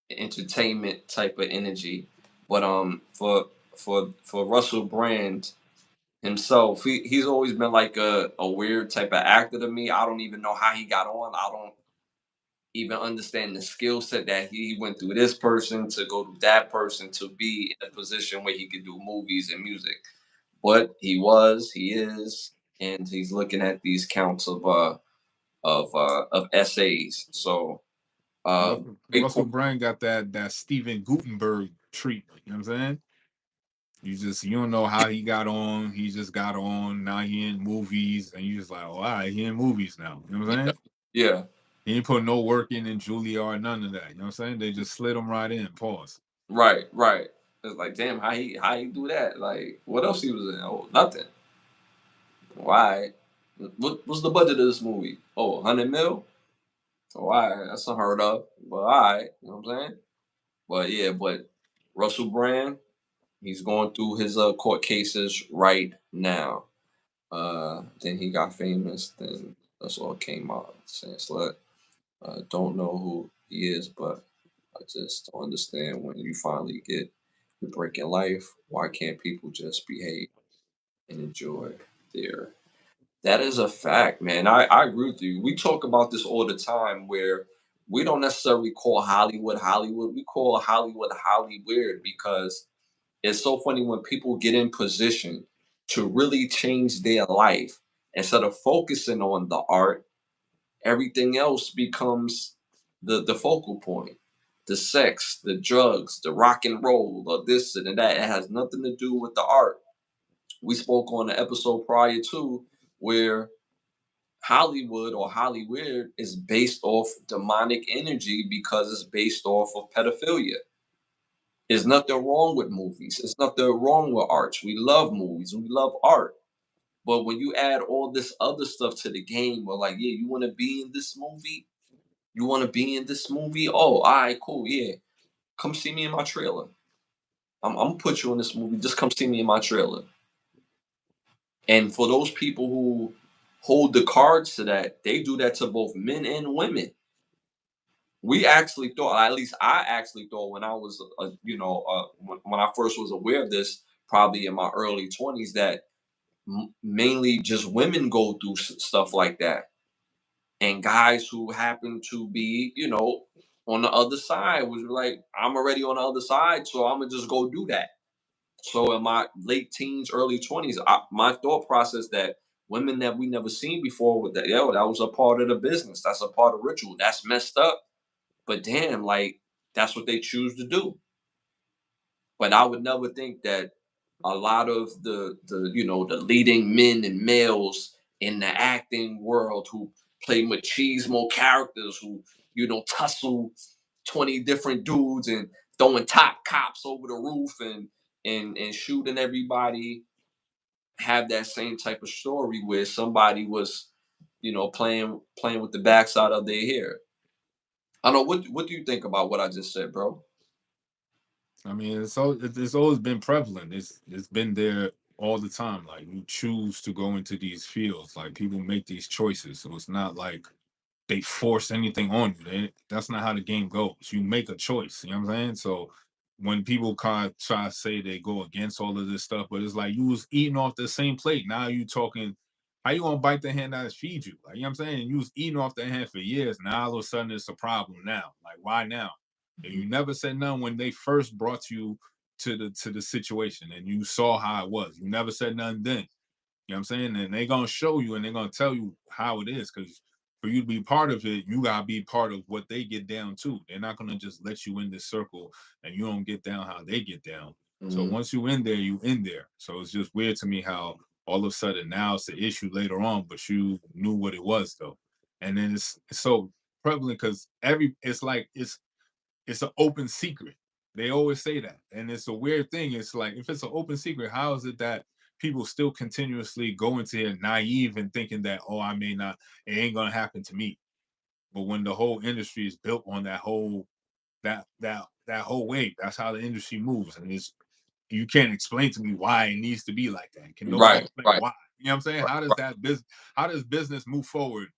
S1: entertainment type of energy. But for Russell Brand himself, he's always been like a weird type of actor to me. I don't even know how he got on. I don't even understand the skill set that he went through this person to go to that person to be in a position where he could do movies and music. But he is, and he's looking at these counts of essays. So big
S2: Russell Brand got that Steven Gutenberg treatment. You know what I'm saying? You don't know how he got on. He just got on. Now he in movies, and you just like, oh, all right, he in movies now. You know what I'm
S1: yeah,
S2: saying?
S1: yeah,
S2: He ain't put no work in Juilliard, none of that. You know what I'm saying? They just slid him right in. Pause.
S1: right, right. It's like, damn, how he do that? Like, what else he was in? Oh, nothing. Why? What's the budget of this movie? Oh, 100 mil. So all right, that's unheard of. But all right, you know what I'm saying? But yeah, but Russell Brand, he's going through his court cases right now. Then he got famous. Then that's all came out. Saying slut. Don't know who he is, but I just don't understand when you finally get your break in life. Why can't people just behave and enjoy their? That is a fact, man. I agree with you. We talk about this all the time where we don't necessarily call Hollywood Hollywood. We call Hollywood Hollyweird because it's so funny when people get in position to really change their life instead of focusing on the art, everything else becomes the focal point. The sex, the drugs, the rock and roll, or this and that. It has nothing to do with the art. We spoke on the episode prior to where Hollywood or Hollyweird is based off demonic energy because it's based off of pedophilia. There's nothing wrong with movies. There's nothing wrong with arts. We love movies. We love art. But when you add all this other stuff to the game, we're like, yeah, you want to be in this movie? You want to be in this movie? Oh, all right, cool. Yeah. Come see me in my trailer. I'm going to put you in this movie. Just come see me in my trailer. And for those people who hold the cards to that, they do that to both men and women. We actually thought, at least I actually thought when I was, when I first was aware of this, probably in my early 20s, that mainly just women go through stuff like that. And guys who happen to be, on the other side was like, I'm already on the other side, so I'm going to just go do that. So in my late teens, early 20s, my thought process that women that we never seen before, with that, yo, that was a part of the business. That's a part of ritual. That's messed up. But damn, like that's what they choose to do. But I would never think that a lot of the leading men and males in the acting world who play machismo characters who tussle 20 different dudes and throwing top cops over the roof and shooting everybody have that same type of story where somebody was playing with the backside of their hair. I don't know what do you think about what I just said, bro?
S2: I mean, it's always been prevalent. It's been there all the time. Like you choose to go into these fields. Like people make these choices. So it's not like they force anything on you. That's not how the game goes. You make a choice. You know what I'm saying? So when people kind of try to say they go against all of this stuff, but it's like you was eating off the same plate. Now you talking, how you gonna bite the hand that feeds you? Like, you know what I'm saying? You was eating off the hand for years. Now all of a sudden it's a problem now. Like, why now? And you never said none when they first brought you to the situation and you saw how it was. You never said nothing then. You know what I'm saying? And they're gonna show you and they're gonna tell you how it is because for you to be part of it, you gotta be part of what they get down too. They're not gonna just let you in this circle and you don't get down how they get down. So
S1: Mhm.
S2: once you in there, you in there. So it's just weird to me how all of a sudden now it's an issue later on, but you knew what it was though. And then it's so prevalent because it's like it's an open secret. They always say that. And it's a weird thing. It's like if it's an open secret, how is it that people still continuously go into it naive and thinking that, oh, I may not, it ain't gonna happen to me. But when the whole industry is built on that whole wave, that's how the industry moves. And it's you can't explain to me why it needs to be like that. Can nobody
S1: Right,
S2: explain
S1: right,
S2: why? You know what I'm saying?
S1: right,
S2: How does
S1: right.
S2: that business how does business move forward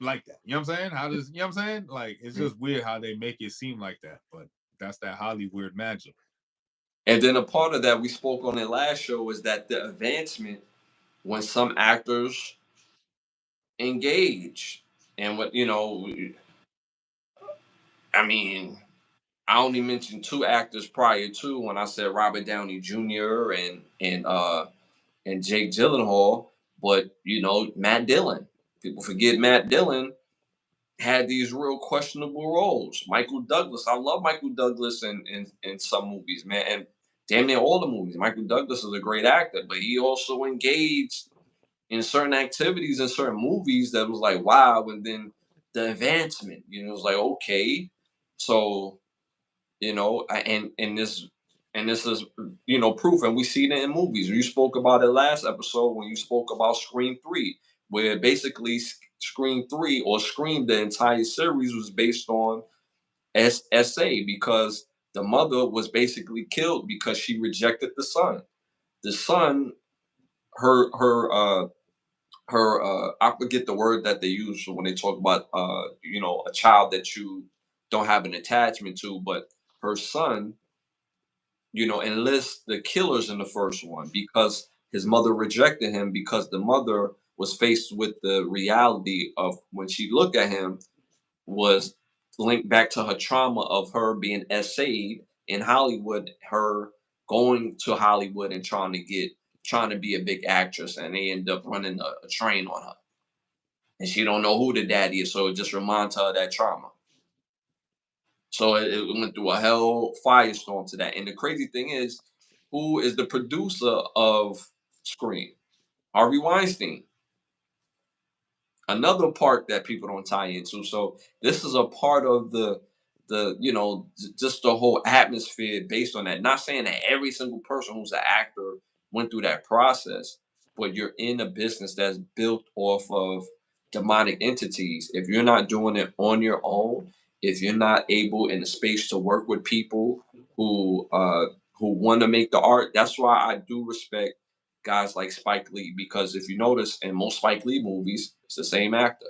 S2: like that? You know what I'm saying? How does you know what I'm saying? Like it's
S1: Mhm.
S2: just weird how they make it seem like that, but that's that Hollywood magic.
S1: And then a part of that we spoke on it last show is that the advancement when some actors engage and what I mean, I only mentioned two actors prior to when I said Robert Downey Jr. and Jake Gyllenhaal, but Matt Dillon. People forget Matt Dillon had these real questionable roles. Michael Douglas, I love Michael Douglas in some movies, man, and damn near all the movies. Michael Douglas is a great actor, but he also engaged in certain activities in certain movies that was like wow, and then the advancement, it was like okay, so and this is proof, and we see it in movies. You spoke about it last episode when you spoke about Scream 3, where basically Scream 3 or Scream the entire series was based on SA because the mother was basically killed because she rejected the son. The son, her I forget the word that they use when they talk about a child that you don't have an attachment to, but her son enlist the killers in the first one because his mother rejected him because the mother was faced with the reality of when she looked at him was linked back to her trauma of her being essayed in Hollywood, her going to Hollywood and trying to be a big actress, and they end up running a train on her, and she don't know who the daddy is, so it just reminds her of that trauma. So it went through a hell firestorm to that. And the crazy thing is, who is the producer of Scream? Harvey Weinstein. Another part that people don't tie into. So this is a part of just the whole atmosphere based on that. Not saying that every single person who's an actor went through that process, but you're in a business that's built off of demonic entities. If you're not doing it on your own, if you're not able in the space to work with people who want to make the art, that's why I do respect guys like Spike Lee, because if you notice in most Spike Lee movies, it's the same actor.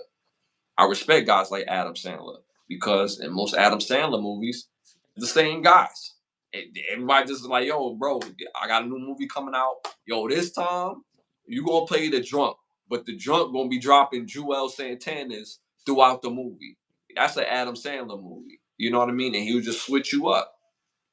S1: I respect guys like Adam Sandler because in most Adam Sandler movies, the same guys. Everybody just like, yo, bro, I got a new movie coming out. Yo, this time you gonna play the drunk, but the drunk gonna be dropping Joel Santana's throughout the movie. That's an Adam Sandler movie. You know what I mean? And he would just switch you up.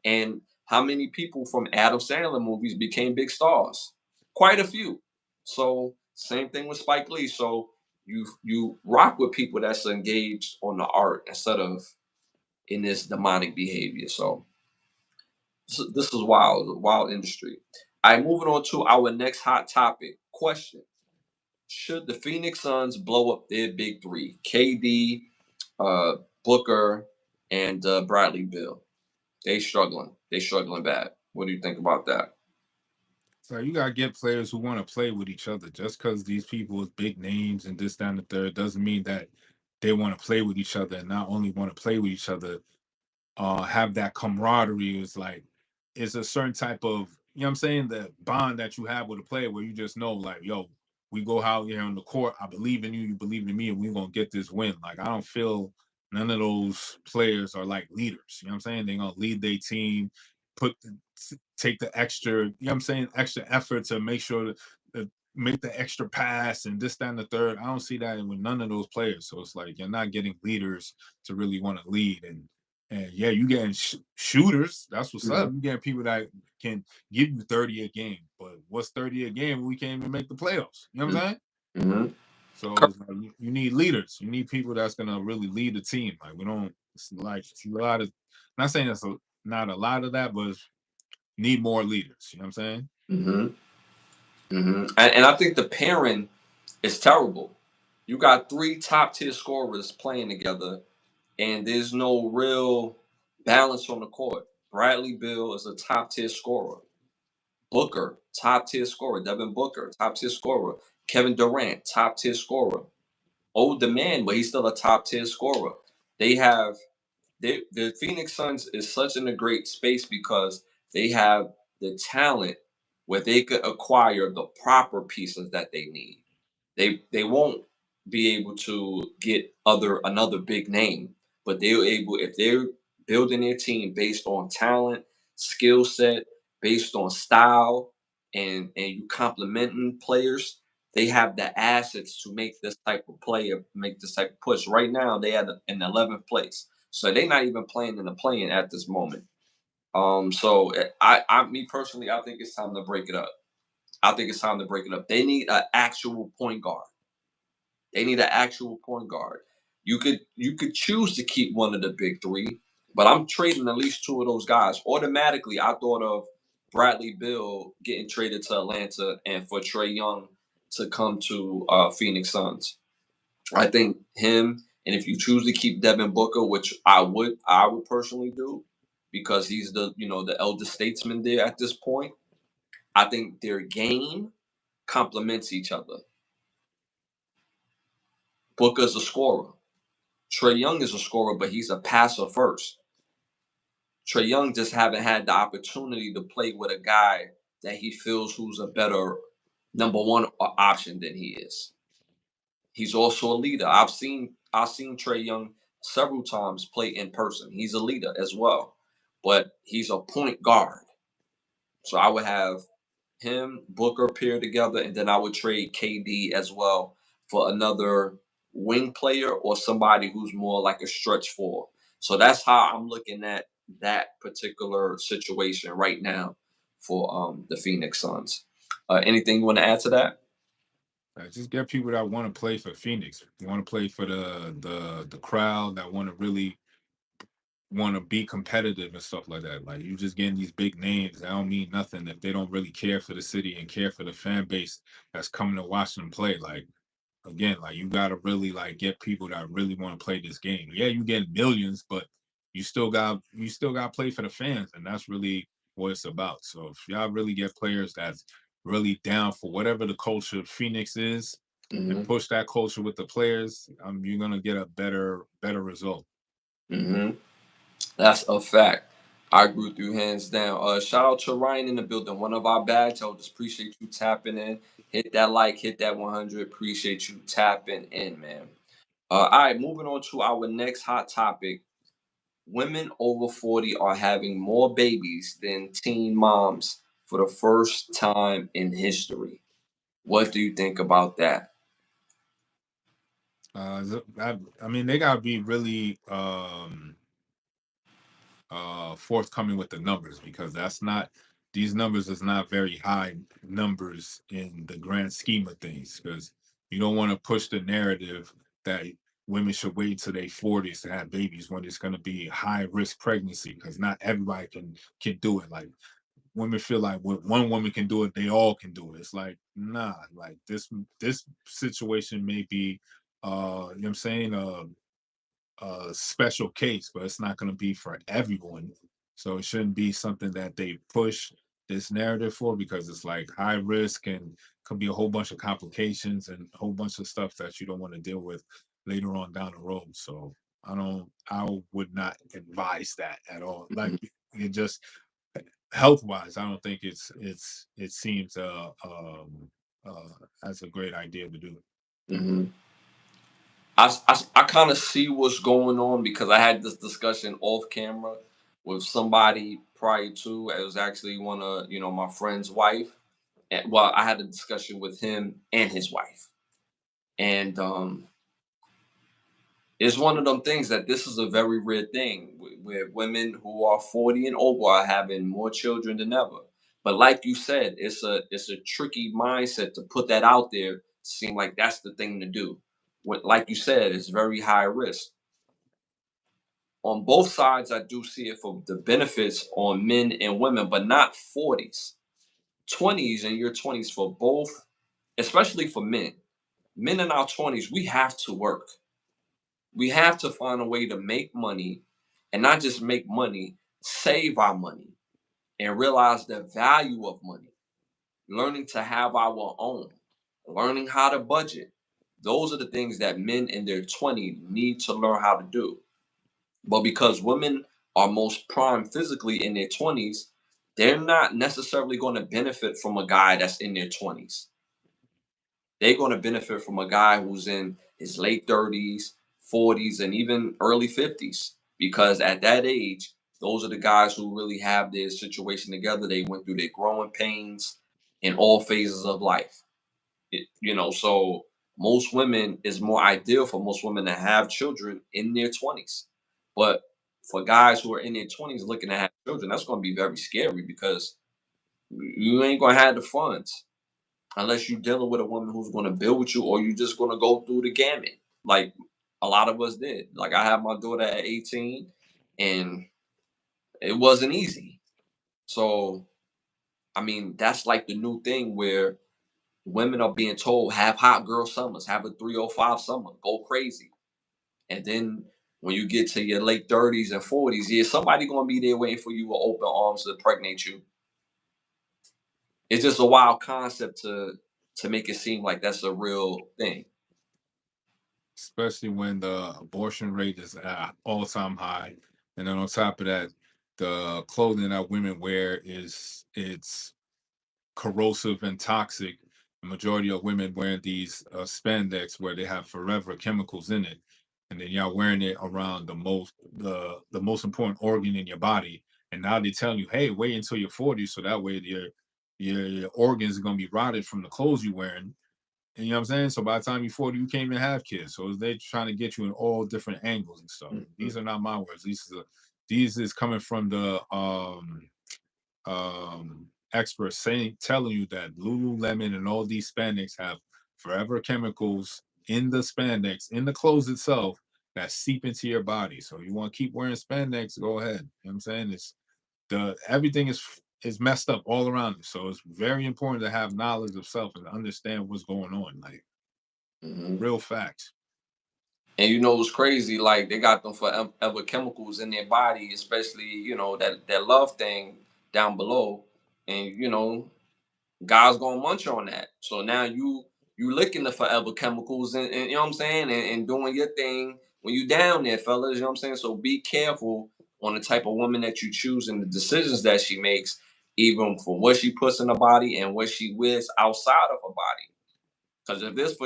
S1: And how many people from Adam Sandler movies became big stars? Quite a few. So same thing with Spike Lee. So you rock with people that's engaged on the art instead of in this demonic behavior. So this is wild, wild industry. All right, moving on to our next hot topic. Question: should the Phoenix Suns blow up their big three? KD, uh, Booker, and Bradley Bill. They struggling. They struggling bad. What do you think about that?
S2: So you gotta get players who want to play with each other. Just because these people with big names and this, that, and the third doesn't mean that they want to play with each other. And not only want to play with each other, have that camaraderie is like it's a certain type of what I'm saying, the bond that you have with a player where you just know like, yo, we go out here on the court, I believe in you, you believe in me, and we're gonna get this win. Like I don't feel none of those players are like leaders. You know what I'm saying? They're gonna lead their team, put the, take the extra, I'm saying, extra effort to make sure that make the extra pass and this, that, and the third. I don't see that with none of those players. So it's like you're not getting leaders to really want to lead. And yeah, you getting shooters. That's what's
S1: Mhm,
S2: up. You getting people that can give you 30 a game. But what's 30 a game when we can't even make the playoffs? You know what I'm saying?
S1: mhm.
S2: So it's like you need leaders. You need people that's gonna really lead the team. Like we don't. It's like it's a lot of. Not saying it's not a lot of that, but need more leaders. You know what I'm saying?
S1: Mm-hmm. Mm-hmm. And I think the pairing is terrible. You got three top tier scorers playing together, and there's no real balance on the court. Bradley Beal is a top tier scorer. Booker, top tier scorer. Devin Booker, top tier scorer. Kevin Durant, top tier scorer. Older man, but he's still a top tier scorer. They have the Phoenix Suns is such in a great space because they have the talent where they could acquire the proper pieces that they need. They won't be able to get other another big name, but they're able if they're building their team based on talent, skill set, based on style, and you complementing players, they have the assets to make this type of player make this type of push. Right now, they had in 11th place, so they're not even playing in the play-in at this moment. So me personally, I think it's time to break it up. I think it's time to break it up. They need an actual point guard. They need an actual point guard. You could choose to keep one of the big three, but I'm trading at least two of those guys. Automatically, I thought of Bradley Bill getting traded to Atlanta and for Trey Young to come to Phoenix Suns. I think him, and if you choose to keep Devin Booker, which I would personally do, because he's the elder statesman there at this point. I think their game complements each other. Booker's a scorer. Trey Young is a scorer, but he's a passer first. Trey Young just haven't had the opportunity to play with a guy that he feels who's a better number one option than he is. He's also a leader. I've seen Trey Young several times play in person. He's a leader as well, but he's a point guard. So I would have him, Booker pair together, and then I would trade KD as well for another wing player or somebody who's more like a stretch four. So that's how I'm looking at that particular situation right now for the Phoenix Suns. Anything you want to add to that?
S2: Just get people that want to play for Phoenix. Want to play for the crowd that want to be competitive and stuff like that. Like you just getting these big names that don't mean nothing if they don't really care for the city and care for the fan base that's coming to watch them play. Like again, like you gotta really like get people that really want to play this game. Yeah, you get millions, but you still got to play for the fans, and that's really what it's about. So if y'all really get players that's really down for whatever the culture of Phoenix is, and
S1: Hmm.
S2: push that culture with the players, you're gonna get a better result.
S1: Hmm. That's a fact. I agree with you hands down. Shout out to Ryan in the building, one of our badge holders. Appreciate you tapping in. Hit that like, hit that 100. Appreciate you tapping in, man. All right, moving on to our next hot topic. Women over 40 are having more babies than teen moms for the first time in history. What do you think about that?
S2: I mean, they gotta be really forthcoming with the numbers because that's not these numbers is not very high numbers in the grand scheme of things because you don't want to push the narrative that women should wait till their 40s to have babies when it's going to be high risk pregnancy because not everybody can do it. Like women feel like when one woman can do it, they all can do it. It's like nah, like this situation may be you know what I'm saying, a special case, but it's not going to be for everyone. So it shouldn't be something that they push this narrative for because it's like high risk and could be a whole bunch of complications and a whole bunch of stuff that you don't want to deal with later on down the road. So I would not advise that at all. Like
S1: Hmm.
S2: it just health wise, I don't think it seems as a great idea to do.
S1: Hmm. I kind of see what's going on because I had this discussion off camera with somebody prior to. It was actually one of my friend's wife. And, well, I had a discussion with him and his wife, and it's one of them things that this is a very rare thing where women who are 40 and over are having more children than ever. But like you said, it's a tricky mindset to put that out there seem like that's the thing to do. Like you said, it's very high risk. On both sides, I do see it for the benefits on men and women, but not 40s. 20s and your 20s for both, especially for men. Men in our 20s, we have to work. We have to find a way to make money and not just make money, save our money and realize the value of money, learning to have our own, learning how to budget. Those are the things that men in their 20s need to learn how to do. But because women are most prime physically in their 20s, they're not necessarily going to benefit from a guy that's in their 20s. They're going to benefit from a guy who's in his late 30s, 40s, and even early 50s. Because at that age, those are the guys who really have their situation together. They went through their growing pains in all phases of life. So most women is more ideal for most women to have children in their 20s. But for guys who are in their 20s looking to have children, that's going to be very scary because you ain't going to have the funds unless you're dealing with a woman who's going to build with you or you're just going to go through the gamut like a lot of us did. Like I have my daughter at 18 and it wasn't easy. So, I mean, that's like the new thing where women are being told have hot girl summers, have a 305 summer, go crazy. And then when you get to your late 30s and 40s, yeah, somebody gonna be there waiting for you with open arms to impregnate you. It's just a wild concept to make it seem like that's a real thing.
S2: Especially when the abortion rate is at all-time high, and then on top of that, the clothing that women wear is it's corrosive and toxic. The majority of women wearing these spandex where they have forever chemicals in it, and then y'all wearing it around the most important organ in your body. And now they're telling you, hey, wait until you're 40, so that way your organs are gonna be rotted from the clothes you're wearing. And you know what I'm saying? So by the time you're 40, you can't even have kids. So they're trying to get you in all different angles and stuff.
S1: Mhm,
S2: These are not my words. These is coming from the experts saying telling you that Lululemon and all these spandex have forever chemicals in the spandex, in the clothes itself, that seep into your body. So you want to keep wearing spandex, go ahead. You know what I'm saying? It's the everything is messed up all around you. So it's very important to have knowledge of self and understand what's going on. Like
S1: mhm.
S2: real facts.
S1: And you know what's crazy? Like they got them forever chemicals in their body, especially that love thing down below, and God's gonna munch on that. So now you licking the forever chemicals and you know what I'm saying, and doing your thing when you down there, fellas. You know what I'm saying? So be careful on the type of woman that you choose and the decisions that she makes, even for what she puts in her body and what she wears outside of her body. Because if there's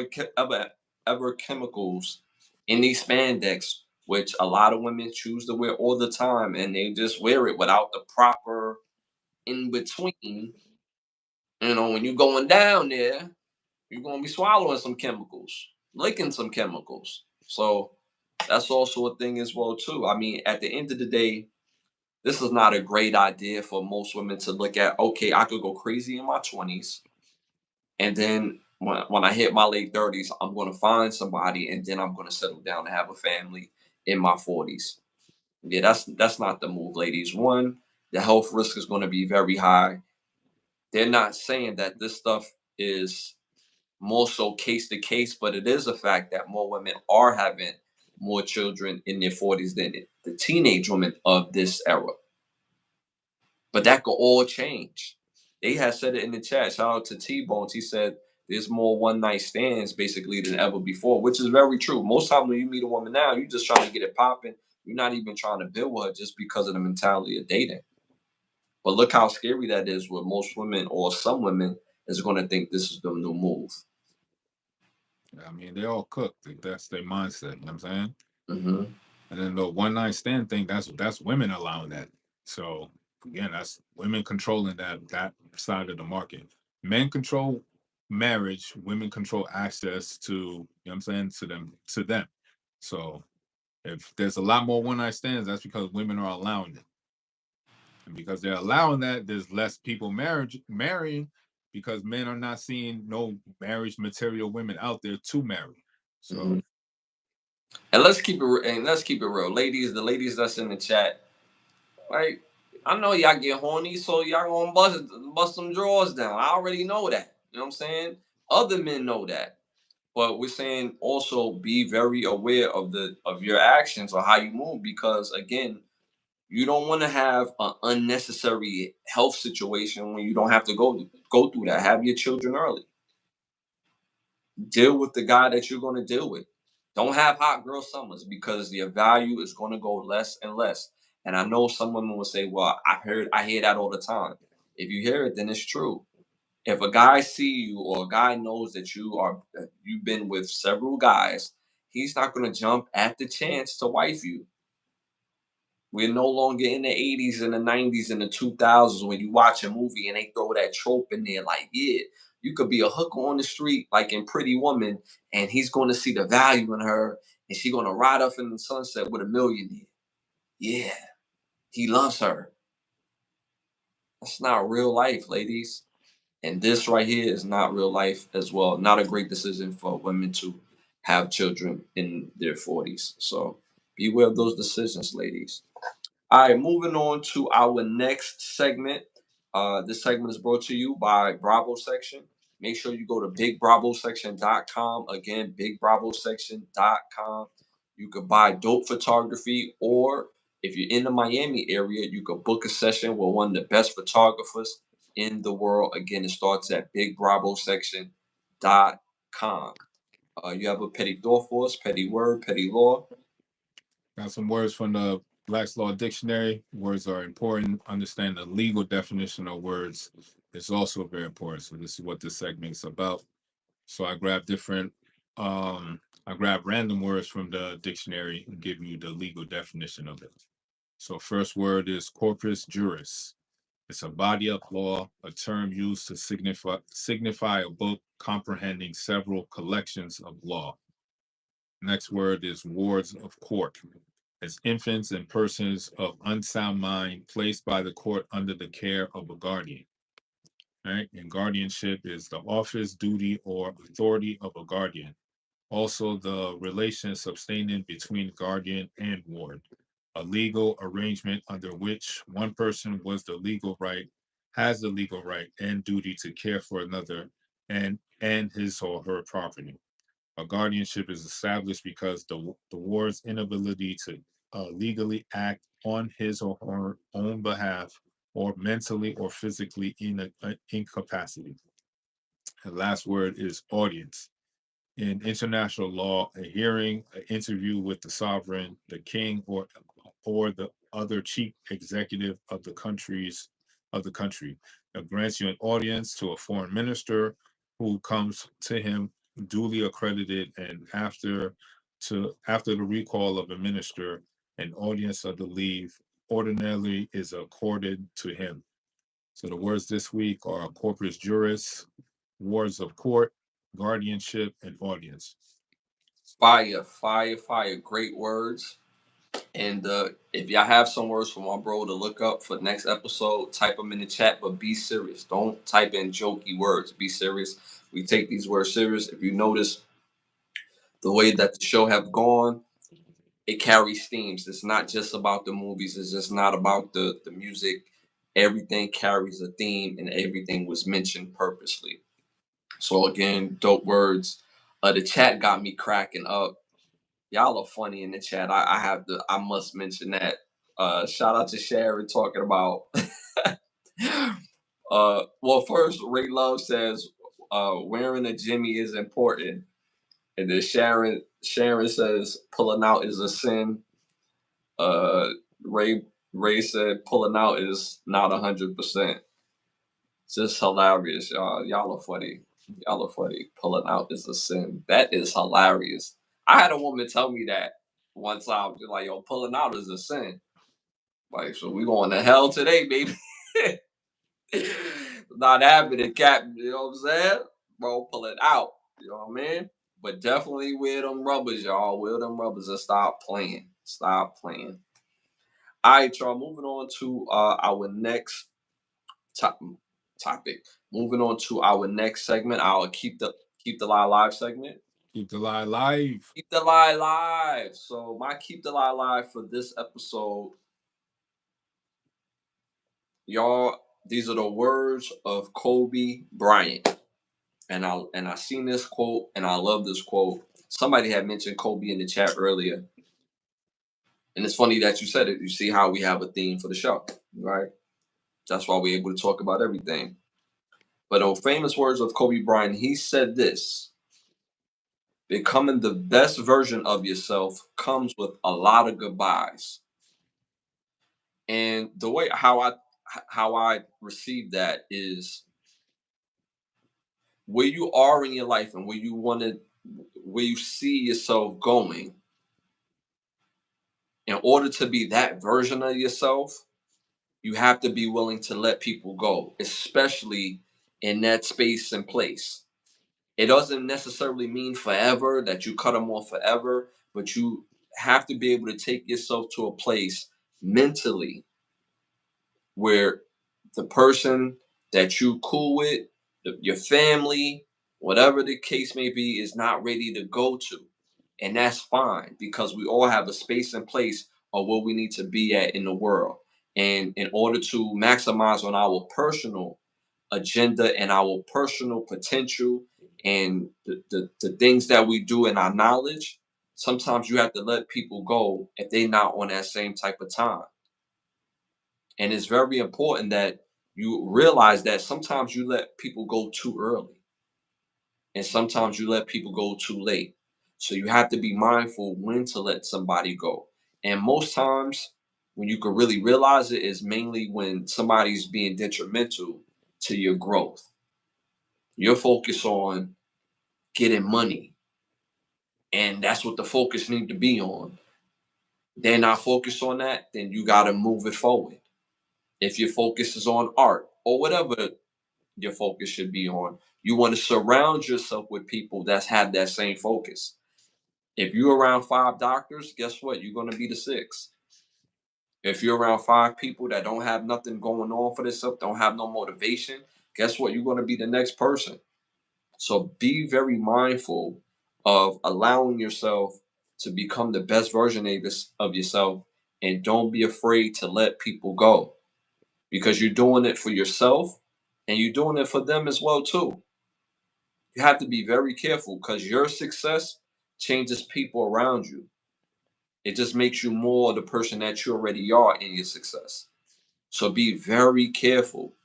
S1: ever chemicals in these spandex, which a lot of women choose to wear all the time, and they just wear it without the proper in between, when you're going down there, you're gonna be swallowing some chemicals, licking some chemicals. So that's also a thing as well too. I mean, at the end of the day, this is not a great idea for most women to look at. Okay, I could go crazy in my 20s, and then when I hit my late 30s, I'm gonna find somebody, and then I'm gonna settle down and have a family in my 40s. Yeah, that's not the move, ladies. One, the health risk is gonna be very high. They're not saying that this stuff is more so case to case, but it is a fact that more women are having more children in their 40s than the teenage women of this era. But that could all change. They had said it in the chat. Shout out to T Bones. He said there's more one night stands basically than ever before, which is very true. Most times when you meet a woman now, you're just trying to get it popping. You're not even trying to build with her just because of the mentality of dating. But look how scary that is with most women or some women is going to think this is the new move.
S2: I mean, they all cooked. That's their mindset. You know what I'm saying?
S1: Hmm.
S2: And then the one night stand thing, that's women allowing that. So again, that's women controlling that side of the market. Men control marriage, women control access to, you know what I'm saying, to them. So if there's a lot more one night stands, that's because women are allowing it. And because they're allowing that, there's less people marrying, because men are not seeing no marriage material women out there to marry. So
S1: Mhm. And let's keep it real, ladies. The ladies that's in the chat, right? I know y'all get horny, so y'all gonna bust some drawers down. I already know that. You know what I'm saying? Other men know that, but we're saying also be very aware of your actions or how you move, because again, you don't want to have an unnecessary health situation when you don't have to go through that. Have your children early. Deal with the guy that you're going to deal with. Don't have hot girl summers, because your value is going to go less and less. And I know some women will say, "Well, I hear that all the time." If you hear it, then it's true. If a guy see you, or a guy knows that you've been with several guys, he's not going to jump at the chance to wife you. We're no longer in the 80s and the 90s and the 2000s when you watch a movie and they throw that trope in there like, yeah, you could be a hooker on the street like in Pretty Woman, and he's going to see the value in her, and she's going to ride off in the sunset with a millionaire. Yeah, he loves her. That's not real life, ladies. And this right here is not real life as well. Not a great decision for women to have children in their 40s. So beware of those decisions, ladies. All right, moving on to our next segment. This segment is brought to you by Bravo Section. Make sure you go to bigbravosection.com. Again, bigbravosection.com. You could buy dope photography, or if you're in the Miami area, you could book a session with one of the best photographers in the world. Again, it starts at bigbravosection.com. You have a petty thought for us, petty word, petty law.
S2: got some words from the Black's Law Dictionary. Words are important. Understand the legal definition of words is also very important. So this is what this segment is about. So I grab random words from the dictionary and give you the legal definition of it. So first word is corpus juris. It's a body of law, a term used to signify a book comprehending several collections of law. Next word is wards of court. As infants and persons of unsound mind placed by the court under the care of a guardian. Right? And guardianship is the office, duty, or authority of a guardian. Also, the relation subsisting between guardian and ward, a legal arrangement under which one person has the legal right and duty to care for another and his or her property. A guardianship is established because the ward's inability to legally act on his or her own behalf, or mentally or physically incapacity. The last word is audience. In international law, a hearing, an interview with the sovereign, the king, or the other chief executive of the country. It grants you an audience to a foreign minister who comes to him duly accredited, and after the recall of a minister, an audience of the leave ordinarily is accorded to him. So the words this week are corpus juris, wards of court, guardianship, and audience.
S1: Fire, fire, fire. Great words. And if y'all have some words for my bro to look up for next episode, type them in the chat, but be serious. Don't type in jokey words. Be serious. We take these words serious. If you notice the way that the show have gone, it carries themes. It's not just about the movies. It's just not about the music. Everything carries a theme, and everything was mentioned purposely. So again, dope words. The chat got me cracking up. Y'all are funny in the chat. I must mention that. Shout out to Sharon talking about well, first Ray Love says wearing a Jimmy is important. And then Sharon says pulling out is a sin. Uh Ray Ray said pulling out is not 100%. Just hilarious, y'all. Y'all are funny. Y'all are funny. Pulling out is a sin. That is hilarious. I had a woman tell me that one time. She's like, yo, pulling out is a sin. Like, so we going to hell today, baby. Not happening, Captain. You know what I'm saying? Bro, pull it out. You know what I mean? But definitely wear them rubbers, y'all. Wear them rubbers and stop playing. Stop playing. All right, y'all. Moving on to our next topic. topic. Moving on to our next segment, our keep the lie alive segment.
S2: Keep the lie alive.
S1: Keep the lie alive. So my keep the lie alive for this episode, y'all. These are the words of Kobe Bryant, and I seen this quote, and I love this quote. Somebody had mentioned Kobe in the chat earlier, and it's funny that you said it. You see how we have a theme for the show, right? That's why we're able to talk about everything. But the famous words of Kobe Bryant, he said this: becoming the best version of yourself comes with a lot of goodbyes. And the way how I receive that is where you are in your life and where you see yourself going. In order to be that version of yourself, you have to be willing to let people go, especially in that space and place. It doesn't necessarily mean forever that you cut them off forever, but you have to be able to take yourself to a place mentally where the person that you cool with, your family, whatever the case may be, is not ready to go to. And that's fine because we all have a space and place of where we need to be at in the world. And in order to maximize on our personal agenda and our personal potential and the things that we do in our knowledge, sometimes you have to let people go if they're not on that same type of time. And it's very important that you realize that sometimes you let people go too early and sometimes you let people go too late. So you have to be mindful when to let somebody go. And most times, when you can really realize it, is mainly when somebody's being detrimental to your growth. You're focused on getting money, and that's what the focus need to be on. They're not focused on that, then you got to move it forward. If your focus is on art or whatever your focus should be on, you want to surround yourself with people that have that same focus. If you're around five doctors, guess what? You're going to be the sixth. If you're around five people that don't have nothing going on for themselves, don't have no motivation, guess what? You're going to be the next person. So be very mindful of allowing yourself to become the best version of yourself, and don't be afraid to let people go because you're doing it for yourself and you're doing it for them as well too. You have to be very careful because your success changes people around you. It just makes you more the person that you already are in your success. So be very careful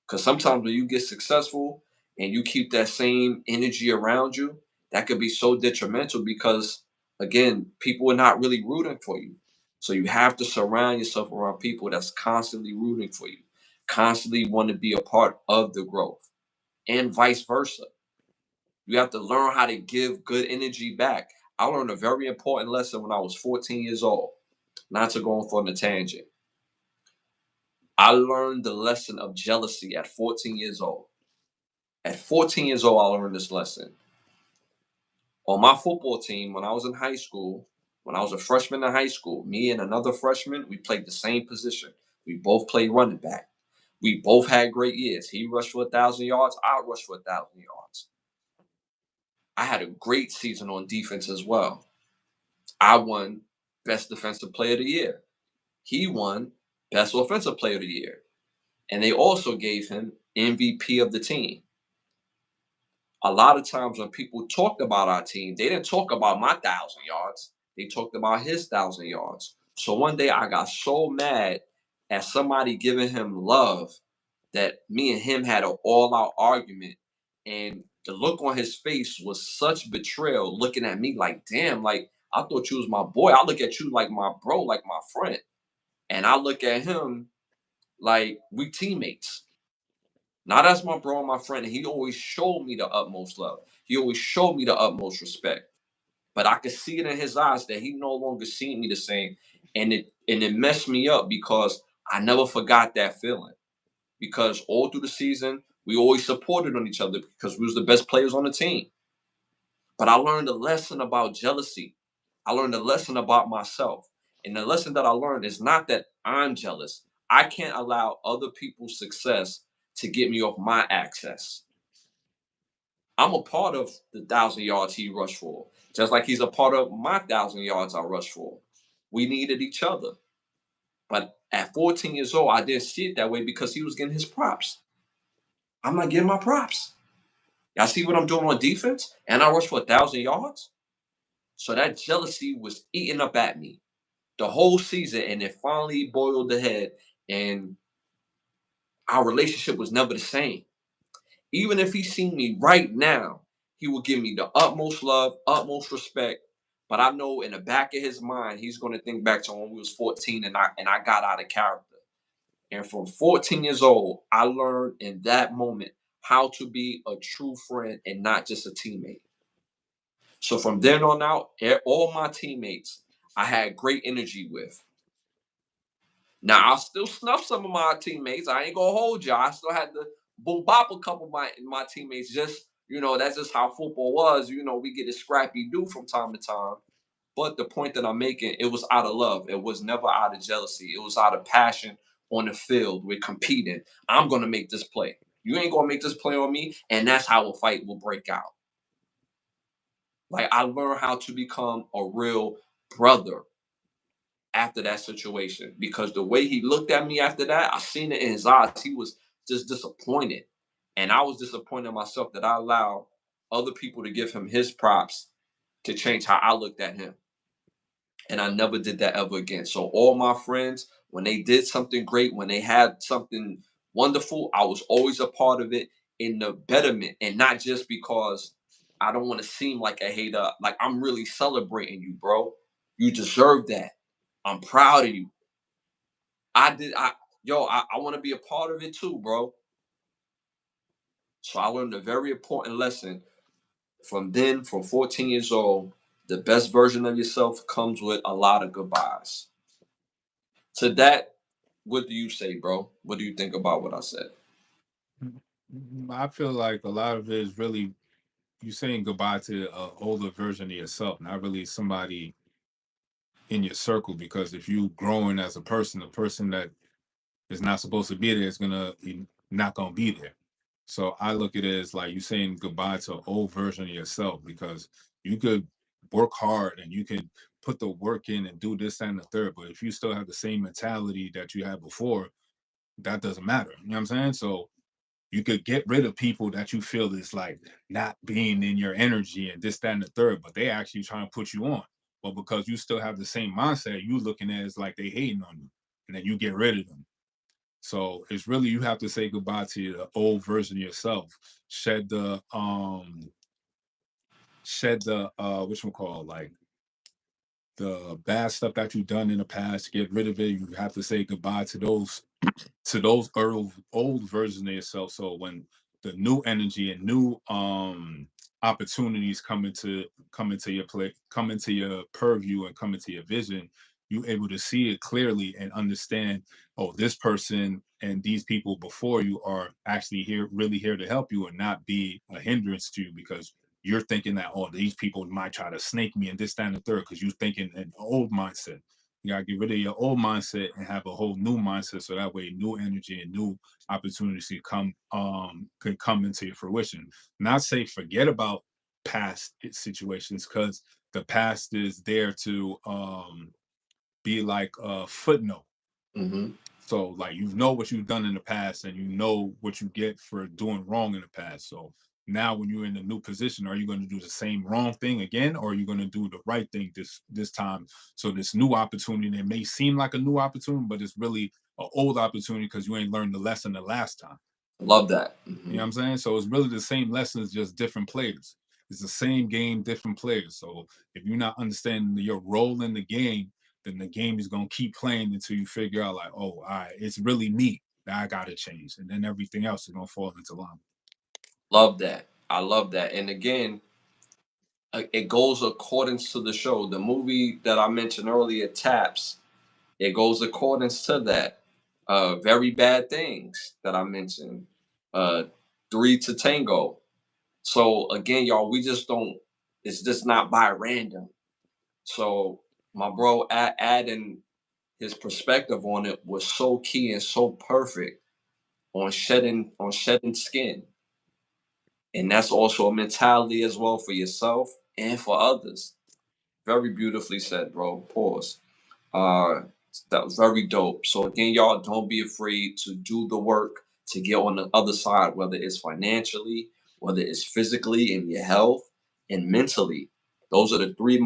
S1: because sometimes when you get successful and you keep that same energy around you, that could be so detrimental because, again, people are not really rooting for you. So you have to surround yourself around people that's constantly rooting for you, constantly want to be a part of the growth, and vice versa. You have to learn how to give good energy back. I learned a very important lesson when I was 14 years old, not to go off on a tangent. I learned the lesson of jealousy at 14 years old. At 14 years old, I learned this lesson. On my football team, when I was in high school, when I was a freshman in high school, me and another freshman, we played the same position. We both played running back. We both had great years. He rushed for 1,000 yards. I rushed for 1,000 yards. I had a great season on defense as well. I won Best Defensive Player of the Year. He won Best Offensive Player of the Year. And they also gave him MVP of the team. A lot of times when people talked about our team, they didn't talk about my 1,000 yards. They talked about his 1,000 yards. So one day I got so mad at somebody giving him love that me and him had an all-out argument. And the look on his face was such betrayal, looking at me like, damn, like I thought you was my boy. I look at you like my bro, like my friend. And I look at him like we teammates. Not as my bro and my friend. And he always showed me the utmost love. He always showed me the utmost respect. But I could see it in his eyes that he no longer seen me the same. And it messed me up because I never forgot that feeling. Because all through the season, we always supported on each other because we was the best players on the team. But I learned a lesson about jealousy. I learned a lesson about myself. And the lesson that I learned is not that I'm jealous. I can't allow other people's success to get me off my access. I'm a part of the 1,000 yards he rushed for, just like he's a part of my 1,000 yards I rushed for. We needed each other. But at 14 years old, I didn't see it that way because he was getting his props. I'm not getting my props. Y'all see what I'm doing on defense? And I rushed for 1,000 yards. So that jealousy was eating up at me the whole season, and it finally boiled the head, and our relationship was never the same. Even if he seen me right now, he will give me the utmost love, utmost respect. But I know in the back of his mind, he's going to think back to when we was 14 and I got out of character. And from 14 years old, I learned in that moment how to be a true friend and not just a teammate. So from then on out, all my teammates I had great energy with. Now I still snuff some of my teammates. I ain't gonna hold y'all. I still had to boom bop a couple of my teammates. Just that's just how football was. We get a scrappy do from time to time. But the point that I'm making, it was out of love. It was never out of jealousy. It was out of passion on the field. We're competing. I'm gonna make this play. You ain't gonna make this play on me, and that's how a fight will break out. Like I learned how to become a real brother after that situation because the way he looked at me after that, I seen it in his eyes. He was just disappointed. And I was disappointed in myself that I allowed other people to give him his props to change how I looked at him. And I never did that ever again. So all my friends, when they did something great, when they had something wonderful, I was always a part of it in the betterment, and not just because I don't want to seem like a hater. Like I'm really celebrating you, bro. You deserve that. I'm proud of you. I did. I want to be a part of it too, bro. So I learned a very important lesson from then, from 14 years old. The best version of yourself comes with a lot of goodbyes. To that, what do you say, bro? What do you think about what I said?
S2: I feel like a lot of it is really you saying goodbye to an older version of yourself, not really somebody in your circle. Because if you growing as a person, the person that is not supposed to be there is gonna be not gonna be there. So I look at it as like you saying goodbye to an old version of yourself because you could work hard and you can put the work in and do this and the third, but if you still have the same mentality that you had before, that doesn't matter. You know what I'm saying? So you could get rid of people that you feel is like not being in your energy and this, that, and the third, but they actually trying to put you on. But because you still have the same mindset, you looking at it as like they hating on you, and then you get rid of them. So it's really you have to say goodbye to the old version of yourself. Shed the which one call like the bad stuff that you've done in the past. Get rid of it. You have to say goodbye to those old versions of yourself. So when the new energy and new opportunities come into your play, come into your purview and come into your vision, you able to see it clearly and understand, oh, this person and these people before you are actually here, really here to help you and not be a hindrance to you because you're thinking that, oh, these people might try to snake me and this, that, and the third, because you're thinking an old mindset. You gotta get rid of your old mindset and have a whole new mindset, so that way new energy and new opportunities can come into your fruition. Not say forget about past situations, because the past is there to be like a footnote.
S1: Mm-hmm.
S2: So like you know what you've done in the past and you know what you get for doing wrong in the past. So now when you're in a new position, are you going to do the same wrong thing again, or are you going to do the right thing this time? So this new opportunity, it may seem like a new opportunity, but it's really an old opportunity because you ain't learned the lesson the last time.
S1: Love that.
S2: You
S1: Mm-hmm.
S2: know what I'm saying? So it's really the same lessons, just different players. It's the same game, different players. So if you're not understanding your role in the game, then the game is gonna keep playing until you figure out, like, oh, all right, it's really me that I gotta change, and then everything else is gonna fall into line.
S1: Love that. I love that. And again, it goes according to the show. The movie that I mentioned earlier, Taps, it goes accordance to that. Very bad things that I mentioned. Uh, Three to Tango. So again, y'all, we just don't. It's just not by random. So my bro adding his perspective on it was so key and so perfect. on shedding skin. And that's also a mentality as well for yourself and for others. Very beautifully said, bro. Pause. Uh, that was very dope. So again, y'all, don't be afraid to do the work to get on the other side, whether it's financially, whether it's physically in your health, and mentally. Those are the three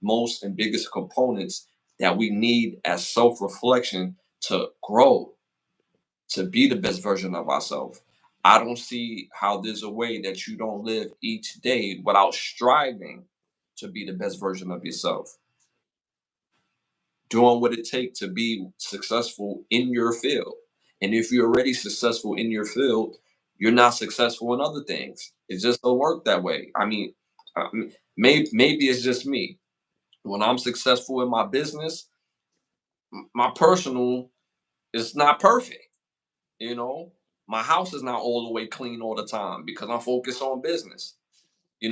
S1: most and biggest components that we need as self-reflection to grow, to be the best version of ourselves. I don't see how there's a way that you don't live each day without striving to be the best version of yourself, doing what it takes to be successful in your field. And if you're already successful in your field, you're not successful in other things. It just don't work that way. Maybe it's just me. When I'm successful in my business, my personal is not perfect. You know, my house is not all the way clean all the time because I'm focused on business.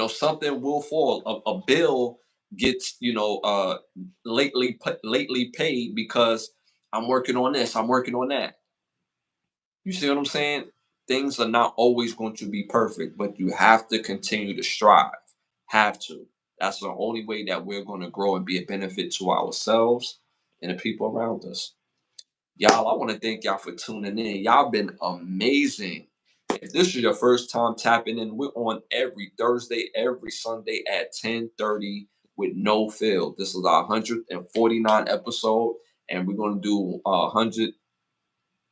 S1: Something will fall. A bill gets, lately paid because I'm working on this, I'm working on that. You see what I'm saying? Things are not always going to be perfect, but you have to continue to strive. Have to. That's the only way that we're going to grow and be a benefit to ourselves and the people around us. Y'all, I want to thank y'all for tuning in. Y'all been amazing. If this is your first time tapping in, we're on every Thursday, every Sunday at 10:30 with no fail. This is our 149 episode, and we're going to do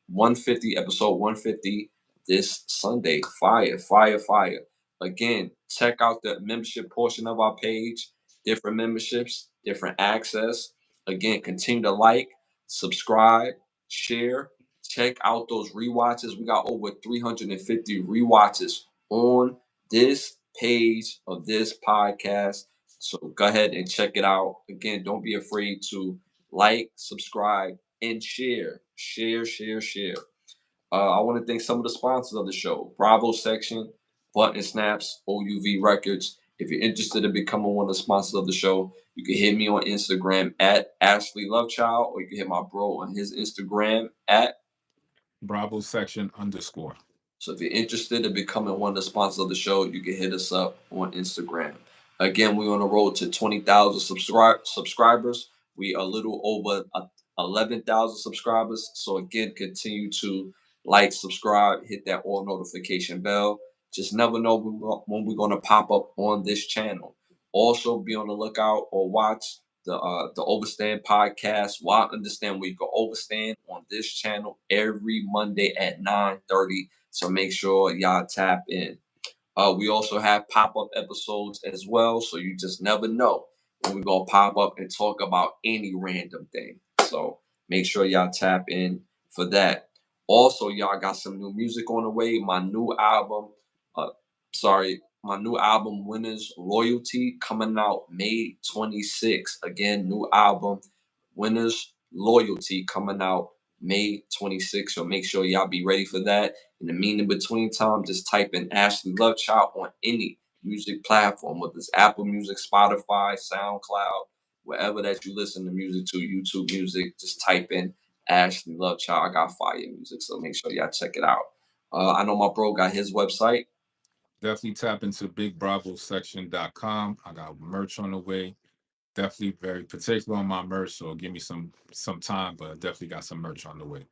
S1: 150, episode 150 this Sunday. Fire, fire, fire. Again, check out the membership portion of our page. Different memberships, different access. Again, continue to like, subscribe, share. Check out those rewatches. We got over 350 rewatches on this page of this podcast. So go ahead and check it out. Again, don't be afraid to like, subscribe, and share. Share, share, share. I want to thank some of the sponsors of the show: Bravo Section, Button Snaps, OUV Records. If you're interested in becoming one of the sponsors of the show, you can hit me on Instagram at Ashley Lovechild, or you can hit my bro on his Instagram at
S2: Bravo section _
S1: So if you're interested in becoming one of the sponsors of the show, you can hit us up on Instagram. Again, we're on the road to 20,000 subscribers. We are a little over 11,000 subscribers. So again, continue to like, subscribe, hit that all notification bell. Just never know when we're going to pop up on this channel. Also, be on the lookout or watch the Overstand podcast. Well, I understand where you can overstand on this channel every Monday at 9:30. So make sure y'all tap in. We also have pop-up episodes as well. So you just never know when we're gonna pop up and talk about any random thing. So make sure y'all tap in for that. Also, y'all got some new music on the way. Uh, my new album, Winners Loyalty, coming out May 26th. Again, new album, Winners Loyalty, coming out May 26th. So make sure y'all be ready for that. In the mean in between time, just type in Ashley Lovechild on any music platform, whether it's Apple Music, Spotify, SoundCloud, wherever that you listen to music to, YouTube Music. Just type in Ashley Lovechild. I got fire music, so make sure y'all check it out. I know my bro got his website.
S2: Definitely tap into bigbravosection.com. I got merch on the way. Definitely very particular on my merch, so give me some time, but definitely got some merch on the way.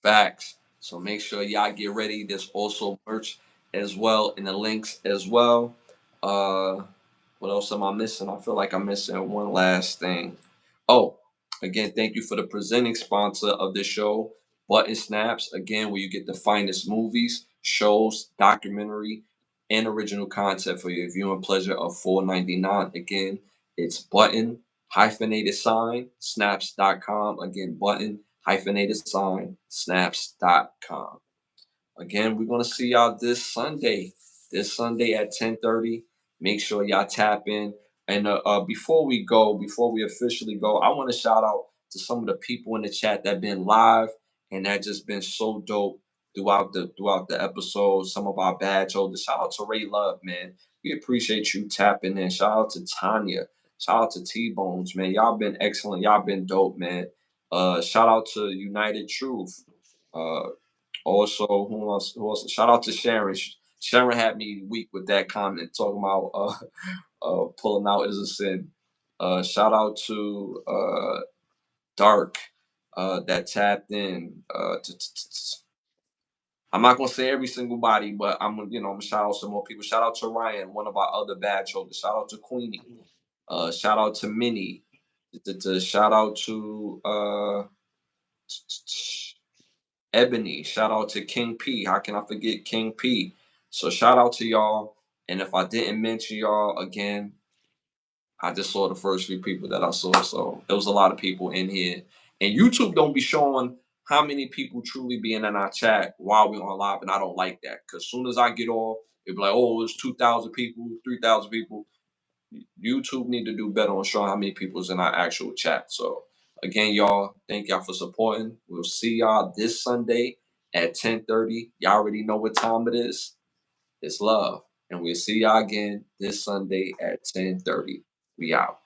S1: Facts. So make sure y'all get ready. There's also merch as well in the links as well. Uh, what else am I missing? I feel like I'm missing one last thing. Oh, again, thank you for the presenting sponsor of this show, Button Snaps. Again, where you get the finest movies, shows, documentary, and original content for your viewing pleasure of $4.99. Again, it's button hyphenated sign snaps.com. Again, button hyphenated sign snaps.com. Again, we're gonna see y'all this Sunday. This Sunday at 10:30. Make sure y'all tap in. And before we officially go, I want to shout out to some of the people in the chat that been live and that just been so dope throughout the episode. Some of our badge holders. Shout out to Ray Love, man. We appreciate you tapping in. Shout out to Tanya. Shout out to T Bones, man. Y'all been excellent. Y'all been dope, man. Shout out to United Truth. Uh, Also, who else? Who else? Shout out to Sharon. Sharon had me weak with that comment talking about pulling out is a sin. Shout out to Dark that tapped in. I'm not gonna say every single body, but I'm gonna, I'm gonna shout out some more people. Shout out to Ryan, one of our other badge holders. Shout out to Queenie. Shout out to Minnie. Shout out to Ebony. Shout out to King P. How can I forget King P? So shout out to y'all. And if I didn't mention y'all again, I just saw the first few people that I saw. So there was a lot of people in here. And YouTube don't be showing how many people truly being in our chat while we on live. And I don't like that. Because as soon as I get off, it be like, oh, it's 2,000 people, 3,000 people. YouTube need to do better on showing how many people's in our actual chat. So again, y'all, thank y'all for supporting. We'll see y'all this Sunday at 10:30. Y'all already know what time it is. It's love. And we'll see y'all again this Sunday at 10:30. We out.